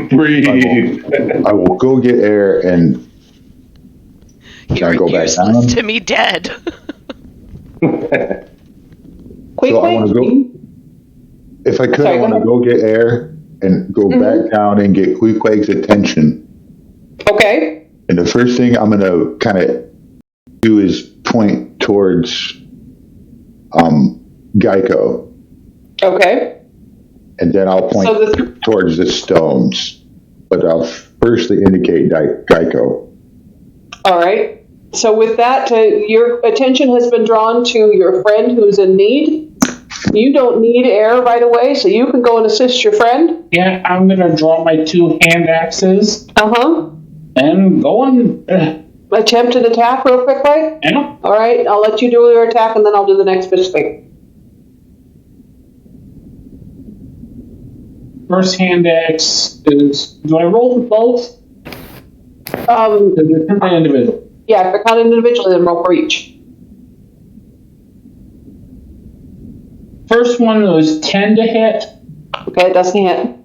F: Breathe.
B: I will go get air and
C: You're
B: I go back
C: useless
B: down?
C: to me dead.
A: Quick,
B: So I want to go. If I could,
A: Sorry,
B: I want to go get air and go back down and get Queequeg's attention.
A: Okay.
B: And the first thing I'm going to kind of do is point towards Geico,
A: Okay.
B: and then I'll point
A: So
B: towards the stones. But I'll firstly indicate Geico.
A: all right. So with that, your attention has been drawn to your friend who's in need. You don't need air right away, so you can go and assist your friend.
E: Yeah, I'm gonna draw my 2 hand axes
A: Uh-huh.
E: and go and
A: Attempt an attack real quick, right?
E: yeah.
A: All right, I'll let you do your attack, and then I'll do the next fish thing.
E: First hand axe is. Do I roll for both? Is it for my individual?
A: Yeah, if they're counted individually, then roll for each.
E: First one was 10 to hit.
A: Okay, it doesn't hit.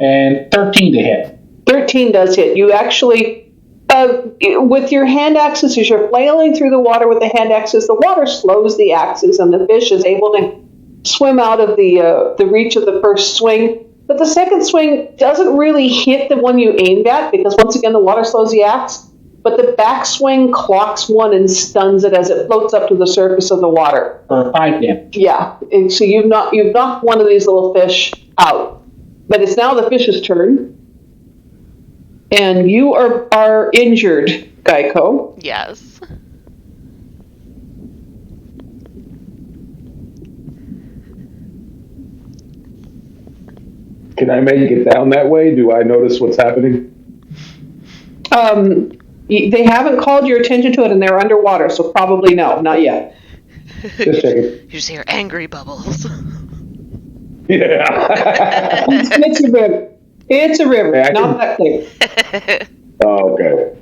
E: And 13 to hit.
A: 13 does hit. You actually, with your hand axes, as you're flailing through the water with the hand axes, the water slows the axes, and the fish is able to swim out of the reach of the first swing. But the second swing doesn't really hit the one you aimed at, because once again, the water slows the axe. but the backswing clocks one and stuns it as it floats up to the surface of the water.
E: For 5 damage.
A: Yeah, and so you've knocked one of these little fish out. But it's now the fish's turn. And you are injured, Geico.
C: Yes.
F: Can I make it down that way? Do I notice what's happening?
A: They haven't called your attention to it, and they're underwater, so probably no, not yet.
F: Just checking.
C: You just hear angry bubbles.
F: Yeah.
A: It's a river. It's a river,
F: Yeah,
A: not that clear.
F: Oh, okay.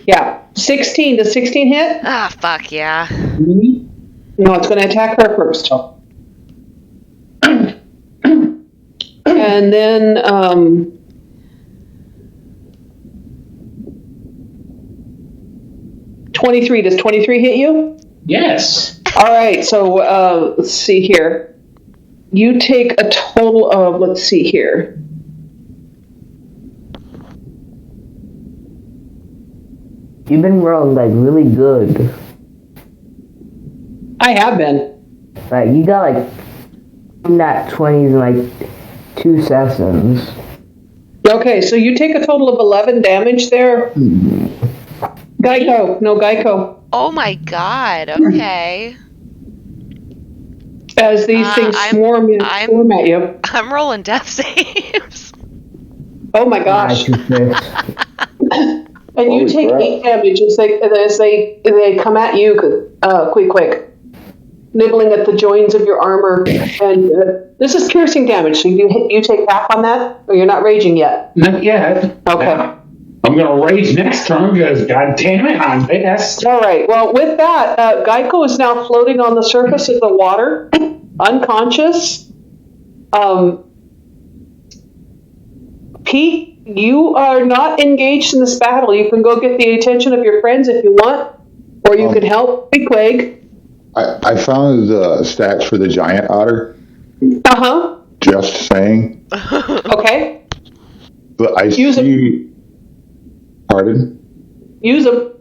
A: Yeah, 16. Does 16 hit?
C: Ah, fuck yeah.
A: No, it's going to attack her first. And then, 23. Does 23 hit you?
E: Yes.
A: All right, so let's see here. You take a total of, let's see here.
G: You've been rolling like really good.
A: I have been.
G: Like you got like nat 20s in like 2 sessions.
A: Okay, so you take a total of 11 damage there. Geico. No, Geico.
C: Oh my god, okay.
A: As these things swarm at you.
C: I'm rolling death saves.
A: Oh my gosh. And you
F: Holy
A: take
F: crap.
A: 8 damage as they come at you quick. Nibbling at the joins of your armor. And this is piercing damage, so you take half on that? Or you're not raging yet?
E: Not yet.
A: Okay.
E: I'm gonna rage next turn because, god damn it, I'm pissed.
A: All right. Well, with that, Geico is now floating on the surface of the water, unconscious. Pete, you are not engaged in this battle. You can go get the attention of your friends if you want, or you can help Bequag.
B: I found the stats for the giant otter.
A: Uh-huh.
B: Just saying.
A: Okay.
B: But I
A: Use
B: see... Pardon?
A: Use them.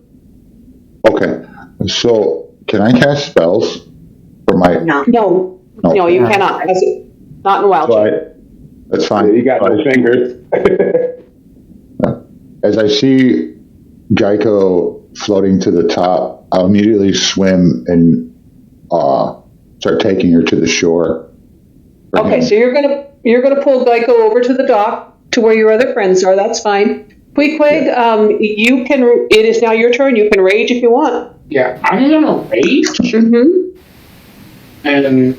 B: Okay. So, can I cast spells for my...
H: No.
A: No, you cannot. Not in Wilde.
B: So that's fine.
F: Yeah, you got no fingers.
B: As I see Geico floating to the top, I'll immediately swim and start taking her to the shore.
A: Okay, so you're gonna pull Geico over to the dock to where your other friends are. That's fine. Queequeg, you can. It is now your turn. You can rage if you want.
E: Yeah, I'm gonna rage.
A: Mm-hmm.
E: And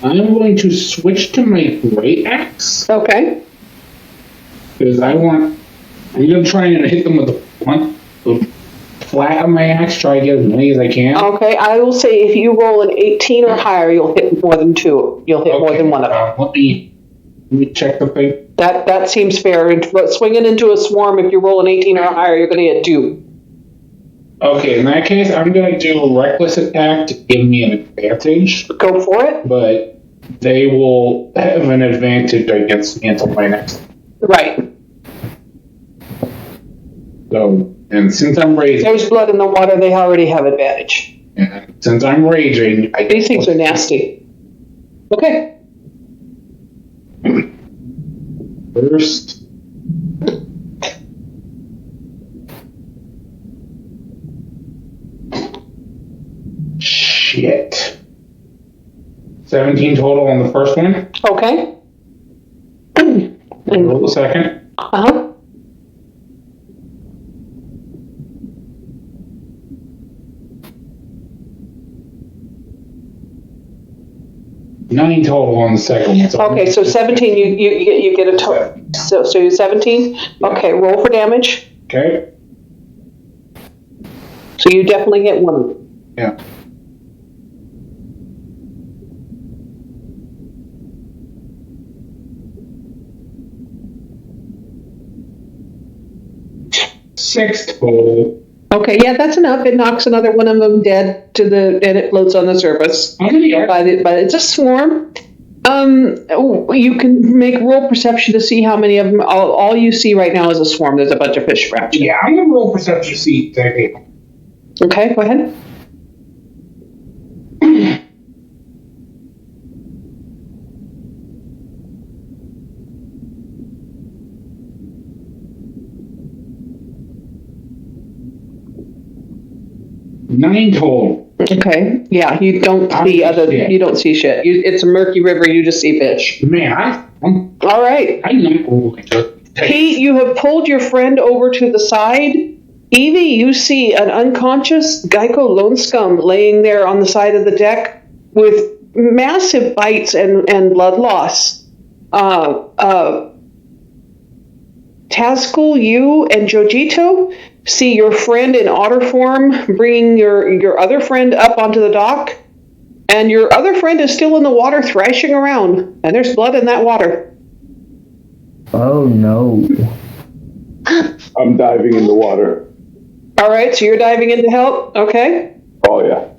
E: I'm going to switch to my great axe
A: Okay.
E: because I'm gonna try and hit them with the flat of my axe. Try to get as many as I can.
A: Okay. I will say if you roll an 18 or higher, you'll hit more than 2. You'll hit more than one of them.
E: Let me check the thing.
A: That seems fair. And swinging into a swarm, if you roll an 18 or higher, you're going to hit 2.
E: Okay, in that case, I'm going to do a reckless attack to give me an advantage,
A: Go for it.
E: but they will have an advantage against me until my next.
A: Right.
E: So, and since I'm raging,
A: There's blood in the water. They already have advantage. These things are nasty. Okay.
E: First. Shit. 17 total on the first one.
A: Okay.
E: And roll the second.
A: Uh-huh.
E: 9 total on the second one.
A: Okay, so 17, you get a total. So you're 17? Okay, roll for damage.
E: Okay.
A: So you definitely hit one of them.
E: Yeah. Six total.
A: Okay, yeah, that's enough. It knocks another one of them dead and it floats on the surface.
E: How many are
A: But it's a swarm. You can make roll perception to see how many of them. All you see right now is a swarm. There's a bunch of fish around.
E: Yeah, I'm gonna roll perception to see.
A: Okay, go ahead.
E: Nine total.
A: Okay, yeah, you don't see you don't see shit. It's a murky river. You just see fish.
E: Man,
A: All right.
E: I know.
A: Pete, you have pulled your friend over to the side. Evie, you see an unconscious Geico lone scum laying there on the side of the deck with massive bites and blood loss. Tazkul, you and Jojito see your friend in otter form bringing your other friend up onto the dock, and your other friend is still in the water thrashing around, and there's blood in that water.
G: Oh no.
F: I'm diving in the water.
A: All right, so you're diving in to help? Okay.
F: Oh, yeah.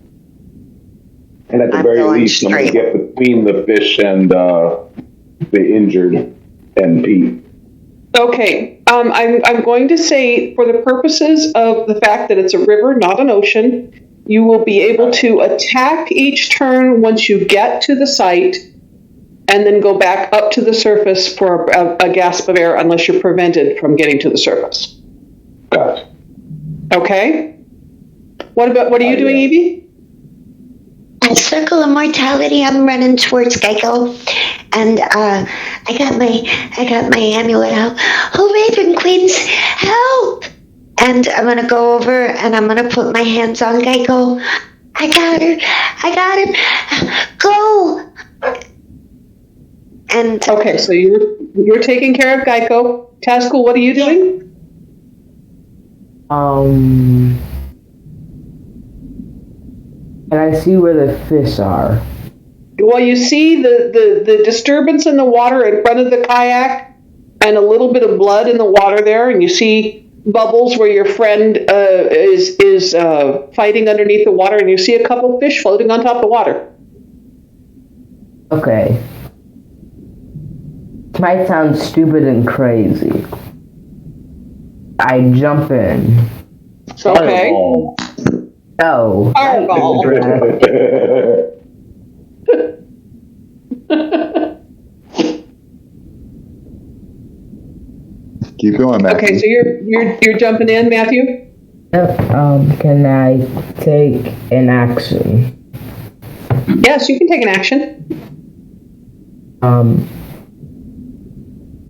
F: And at the
D: I'm
F: very
D: going
F: least, I'm going to
D: straight.
F: get between the fish and the injured and Pete.
A: Okay, I'm going to say, for the purposes of the fact that it's a river, not an ocean, you will be able to attack each turn once you get to the site, and then go back up to the surface for a gasp of air, unless you're prevented from getting to the surface.
F: Gotcha.
A: Okay. What are you doing, Evie?
H: At Circle of Mortality, I'm running towards Geico, and I got my amulet out. Oh, Raven Queens, help! And I'm gonna go over and I'm gonna put my hands on Geico. I got her. Go! And
A: Okay, so you're taking care of Geico. Tazkul, what are you doing?
G: Can I see where the fish are?
A: Well, you see the disturbance in the water in front of the kayak, and a little bit of blood in the water there, and you see bubbles where your friend is fighting underneath the water, and you see a couple fish floating on top of the water.
G: Okay. This might sound stupid and crazy. I jump in.
A: Okay.
F: Fireball.
G: Oh.
A: Fireball.
B: Keep going, Matthew.
A: Okay, so you're jumping in, Matthew?
G: Yep. Can I take an action?
A: Yes, you can take an action.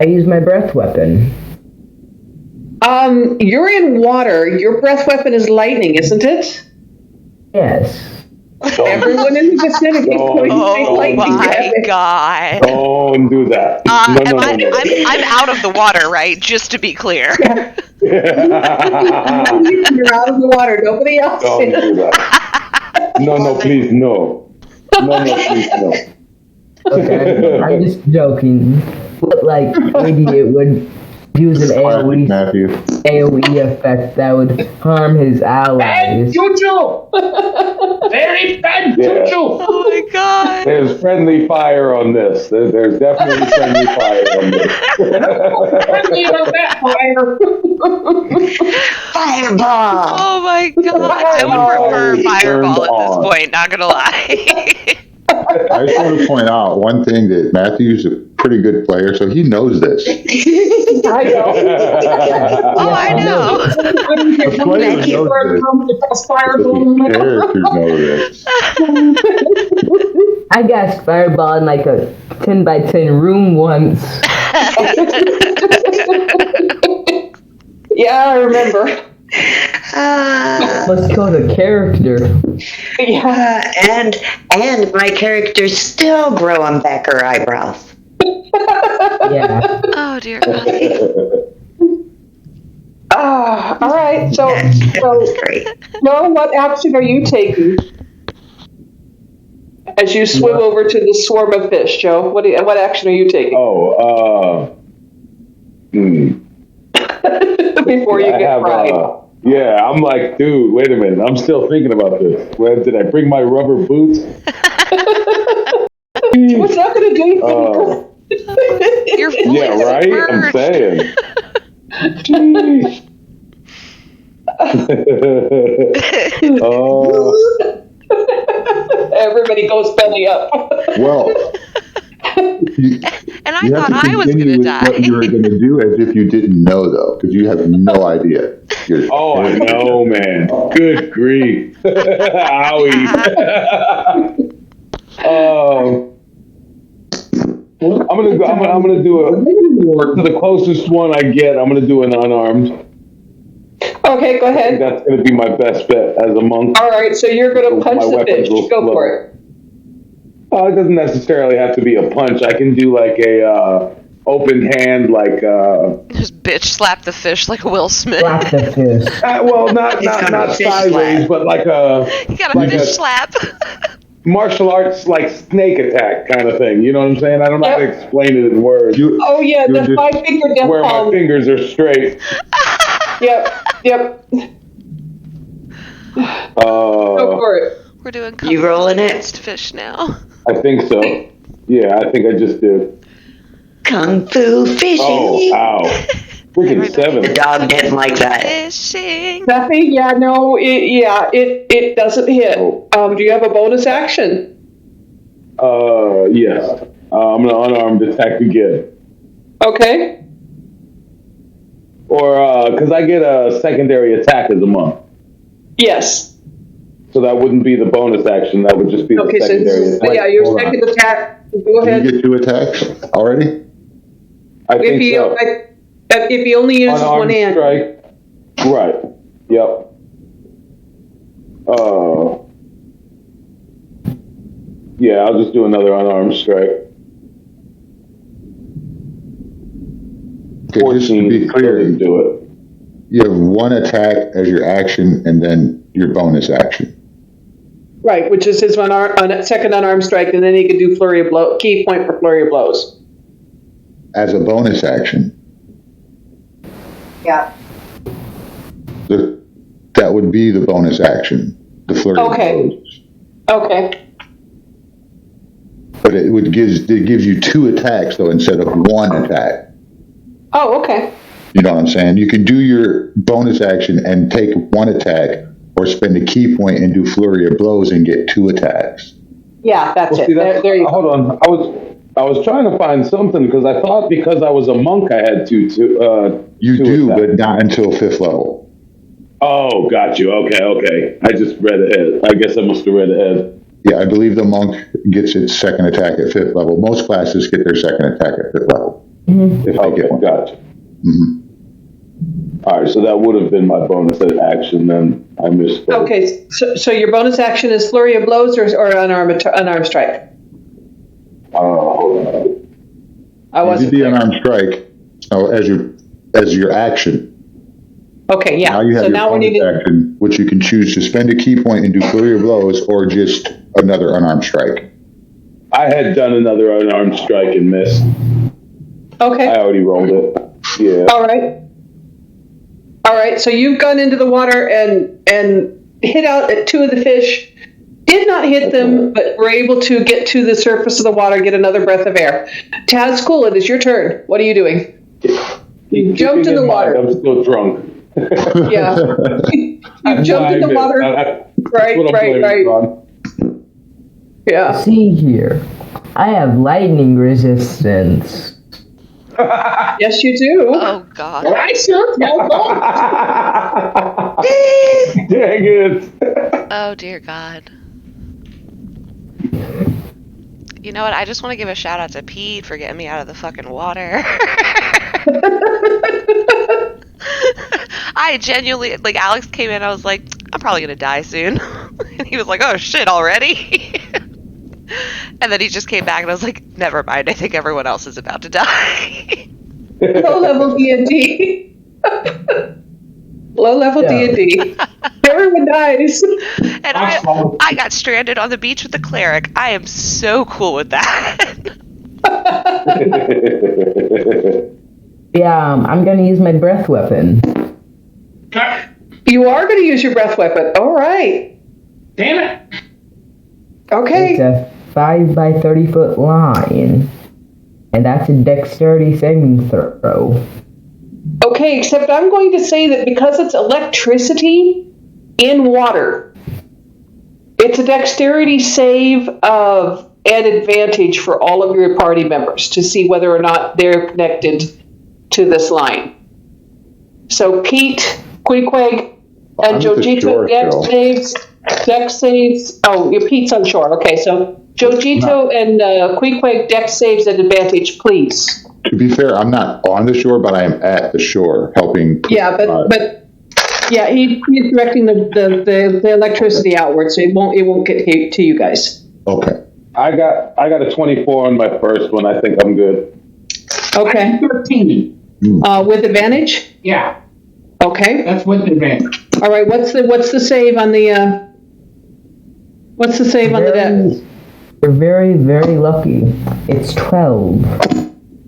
G: I use my breath weapon.
A: You're in water. Your breath weapon is lightning, isn't it?
G: Yes.
A: Everyone in the vicinity is going to take
C: Oh
A: lightning
C: my
A: damage.
C: god.
F: Don't do that. No.
C: I'm out of the water, right? Just to be clear.
A: You're out of the water. Nobody else
F: Don't
A: is.
F: do that. No, please, no. No, please, no.
G: Okay. I'm just joking. But like idiot would use an
B: Quietly, Matthew.
G: AoE effect that would harm his
E: Bad
G: allies.
E: juju! Very bad
F: Yeah.
E: juju!
C: Oh my god.
F: There's friendly fire on this. There's definitely friendly fire on this.
E: Friendly about that fire.
H: fireball.
C: Oh my god. I would prefer Fireball at this
F: on.
C: point, not gonna lie.
B: I just want to point out one thing, that Matthew's a pretty good player, so he knows this.
A: I know.
C: Oh, I know.
B: The player knows this. The characters know this.
G: I cast fireball in like a 10 by 10 room once.
A: Yeah, I remember.
G: Let's kill the character.
A: Yeah.
H: And my character's still growing back her eyebrows.
G: Yeah.
C: Oh dear god.
A: All right. So
H: Great.
A: Joe, what action are you taking as you swim over to the swarm of fish? Joe, what action are you taking before you get fried?
F: Yeah, I'm like, dude, wait a minute. I'm still thinking about this. Did I bring my rubber boots?
A: What's not going to do anything?
C: Your voice
F: Yeah, right? I'm
C: merged.
F: saying.
A: Everybody goes belly up.
B: Well, you,
C: And I
B: you have
C: thought
B: to
C: I was
B: continue
C: gonna
B: with
C: die.
B: what you were going to do as if you didn't know, though, because you have no idea.
F: Oh, I know, man. Good grief. Owie. I'm gonna do it to the closest one I get. I'm gonna do an unarmed.
A: Okay, go
F: I think
A: ahead.
F: that's gonna be my best bet as a monk.
A: All right, so you're going to punch
F: My
A: the
F: weapons
A: fish.
F: will
A: Go
F: flow.
A: for it.
F: It doesn't necessarily have to be a punch. I can do like a open hand, like
C: Just bitch slap the fish like Will Smith.
G: Slap the fish.
F: well, not
D: It's got a
F: not
D: fish
F: sideways,
D: slap.
F: but like a
C: You got a
F: like
C: fish
F: a
C: slap.
F: martial arts, like snake attack kind of thing. You know what I'm saying? I don't know how to
A: Yep.
F: explain it in words.
A: Oh, yeah,
B: You're
A: the
B: just-
A: 5-finger death
F: Where my
A: palm.
F: fingers are straight.
A: Yep. Go for it.
C: We're doing
D: You rolling it?
C: against fish now.
F: I think so. Yeah, I think I just did.
D: Kung Fu fishing.
F: Oh, ow. Freaking
D: The
F: 7.
D: dog didn't like that.
C: Fishing.
A: Nothing? Yeah, no, it doesn't hit.
F: Oh.
A: Do you have a bonus action?
F: Yes. I'm gonna unarmed attack again.
A: Okay.
F: Or, because I get a secondary attack as a monk.
A: Yes.
F: So that wouldn't be the bonus action. That would just be the
A: Okay,
F: secondary
A: so
F: attack.
A: yeah, your
B: hold on.
A: second attack. Go
B: Did
A: ahead.
B: you get 2 attacks already?
F: I think so.
A: If he only uses
F: Unarmed
A: one hand.
F: strike. Right. Yep. Yeah, I'll just do another unarmed strike.
B: Okay, just to be
F: 14
B: clear,
F: doesn't do it.
B: you have 1 attack as your action and then your bonus action.
A: Right, which is his second unarmed strike, and then he could do flurry of blow, key point for flurry of blows.
B: As a bonus action,
A: Yeah.
B: that would be the bonus action, the flurry
A: Okay.
B: of blows.
A: Okay.
B: But it gives you 2 attacks though instead of 1 attack.
A: Oh, okay.
B: You know what I'm saying? You can do your bonus action and take 1 attack, or spend a key point and do flurry of blows and get 2 attacks.
A: Yeah, that's
F: Well,
A: it.
F: see, that's,
A: There you go.
F: hold on. I was trying to find something because I thought because I was a monk I had
B: You
F: two
B: do,
F: attacks.
B: but not until 5th level.
F: Oh, got you. Okay. I just read ahead. I guess I must have read ahead.
B: Yeah, I believe the monk gets its second attack at 5th level. Most classes get their second attack at 5th level. If they
F: Okay,
B: get one.
F: gotcha.
B: Mhm.
F: All right, so that would have been my bonus action. Then I missed.
A: Okay, so your bonus action is flurry of blows or unarmed strike?
F: Hold on.
A: I
B: You
A: wasn't
B: did the
A: clear.
B: unarmed strike as your action.
A: Okay, yeah.
B: Now you have
A: So
B: your
A: now we
B: bonus
A: need to,
B: action, which you can choose to spend a key point and do flurry of blows, or just another unarmed strike.
F: I had done another unarmed strike and missed.
A: okay.
F: I already rolled it. Yeah.
A: All right, so you've gone into the water and hit out at 2 of the fish. Did not hit them, but were able to get to the surface of the water, get another breath of air. Tazcool, it is your turn. What are you doing? You jumped in the water.
F: I'm still drunk.
A: Yeah. You jumped in the water. Right. Yeah.
G: See here. I have lightning resistance.
A: Yes, you do.
C: Oh God.
A: I sure don't.
F: Dang it.
C: Oh dear God. You know what? I just want to give a shout out to Pete for getting me out of the fucking water. I genuinely, like, Alex came in, I was like, I'm probably gonna die soon. And he was like, oh shit, already? And then he just came back and I was like, never mind, I think everyone else is about to die.
A: Low level D&D. Low level
G: Yeah.
A: D&D. Everyone dies.
C: And I got stranded on the beach with the cleric. I am so cool with that.
G: Yeah, I'm gonna use my breath weapon.
A: You are going to use your breath weapon. All right.
E: Damn it.
A: Okay.
G: It's a 5 by 30-foot line. And that's a dexterity saving throw.
A: Okay, except I'm going to say that because it's electricity in water, it's a dexterity save of an advantage for all of your party members to see whether or not they're connected to this line. So Pete, Queequeg, and Jojito, dex saves. Oh, Pete's on shore. Okay, so Jojito and Queequeg, dex saves at advantage, please.
B: To be fair, I'm not on the shore, but I am at the shore helping.
A: Yeah, but yeah, he's directing the electricity outward, so it won't get to you guys.
B: Okay.
I: I got a 24 on my first one. I think I'm good.
A: Okay.
E: 13.
A: With advantage?
E: Yeah,
A: Okay.
E: that's with advantage.
A: All right. What's the save on the What's the save on the deck?
G: You're very, very lucky. It's 12.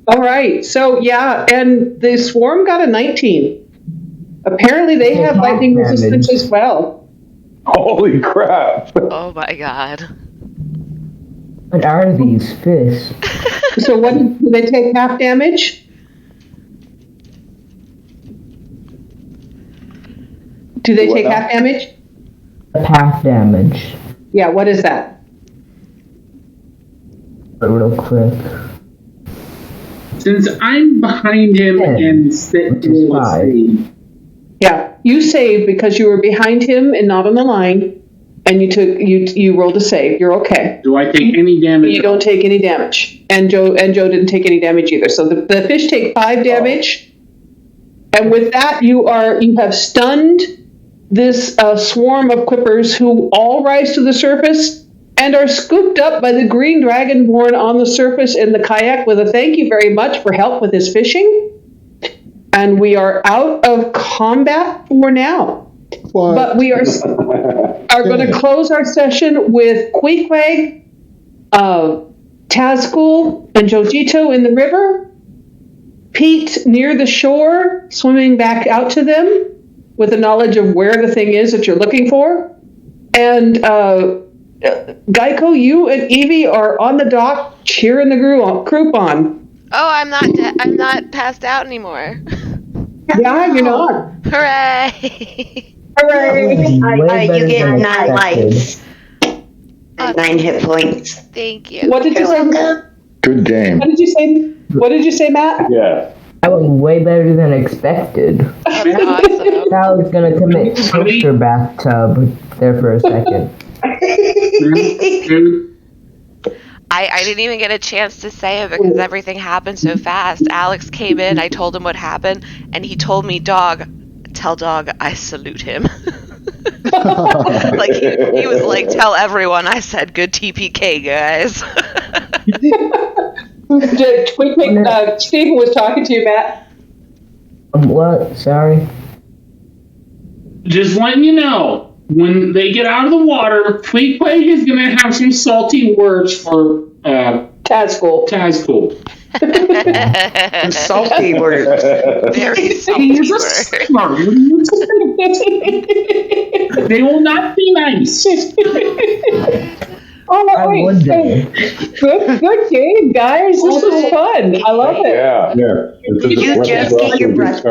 A: All right. So yeah, and the swarm got a 19. Apparently, they have lightning resistance as well.
I: Holy crap!
C: Oh my god.
G: What are these fists?
A: So what do they take half damage? Do they take half damage?
G: Half damage.
A: Yeah. What is that?
G: Real quick.
E: Since I'm behind him and
G: Which is 5.
A: Yeah, you saved because you were behind him and not on the line, and you rolled a save. You're okay.
E: Do I take any damage?
A: You don't take any damage, and Joe didn't take any damage either. So the fish take 5 damage, and with that you have stunned this swarm of quippers who all rise to the surface and are scooped up by the green dragonborn on the surface in the kayak with a thank you very much for help with his fishing. And we are out of combat for now.
B: What?
A: But we are going to close our session with Queequeg, Tazcool, and Jojito in the river. Pete near the shore, swimming back out to them with the knowledge of where the thing is that you're looking for. And Geico, you and Evie are on the dock cheering the group on.
C: Oh, I'm not passed out anymore.
A: Yeah, you're not.
C: Hooray!
A: Hooray!
H: You get 9 lives. 9 hit points.
C: Thank you.
A: What did you say?
B: Good game.
A: What did you say, Matt?
I: Yeah.
G: That was way better than expected.
C: That's awesome.
G: Now it's gonna commit toaster bathtub there for a second.
C: I didn't even get a chance to say it because everything happened so fast. Alex came in, I told him what happened, and he told me, tell Dog I salute him. Like, he was like, tell everyone I said good TPK, guys.
A: Quick, Stephen was talking to you, Matt.
G: What? Sorry.
E: Just letting you know, when they get out of the water, Queequeg is going to have some salty words for
A: Tazcool.
E: Tazcool.
D: Salty words.
C: Very salty
E: He is a
C: word.
E: sailor. They will not be nice.
A: All
G: I
A: right.
G: would
A: Good game, guys. This was fun. I love it.
I: Yeah.
B: Yeah.
D: You just get your breath.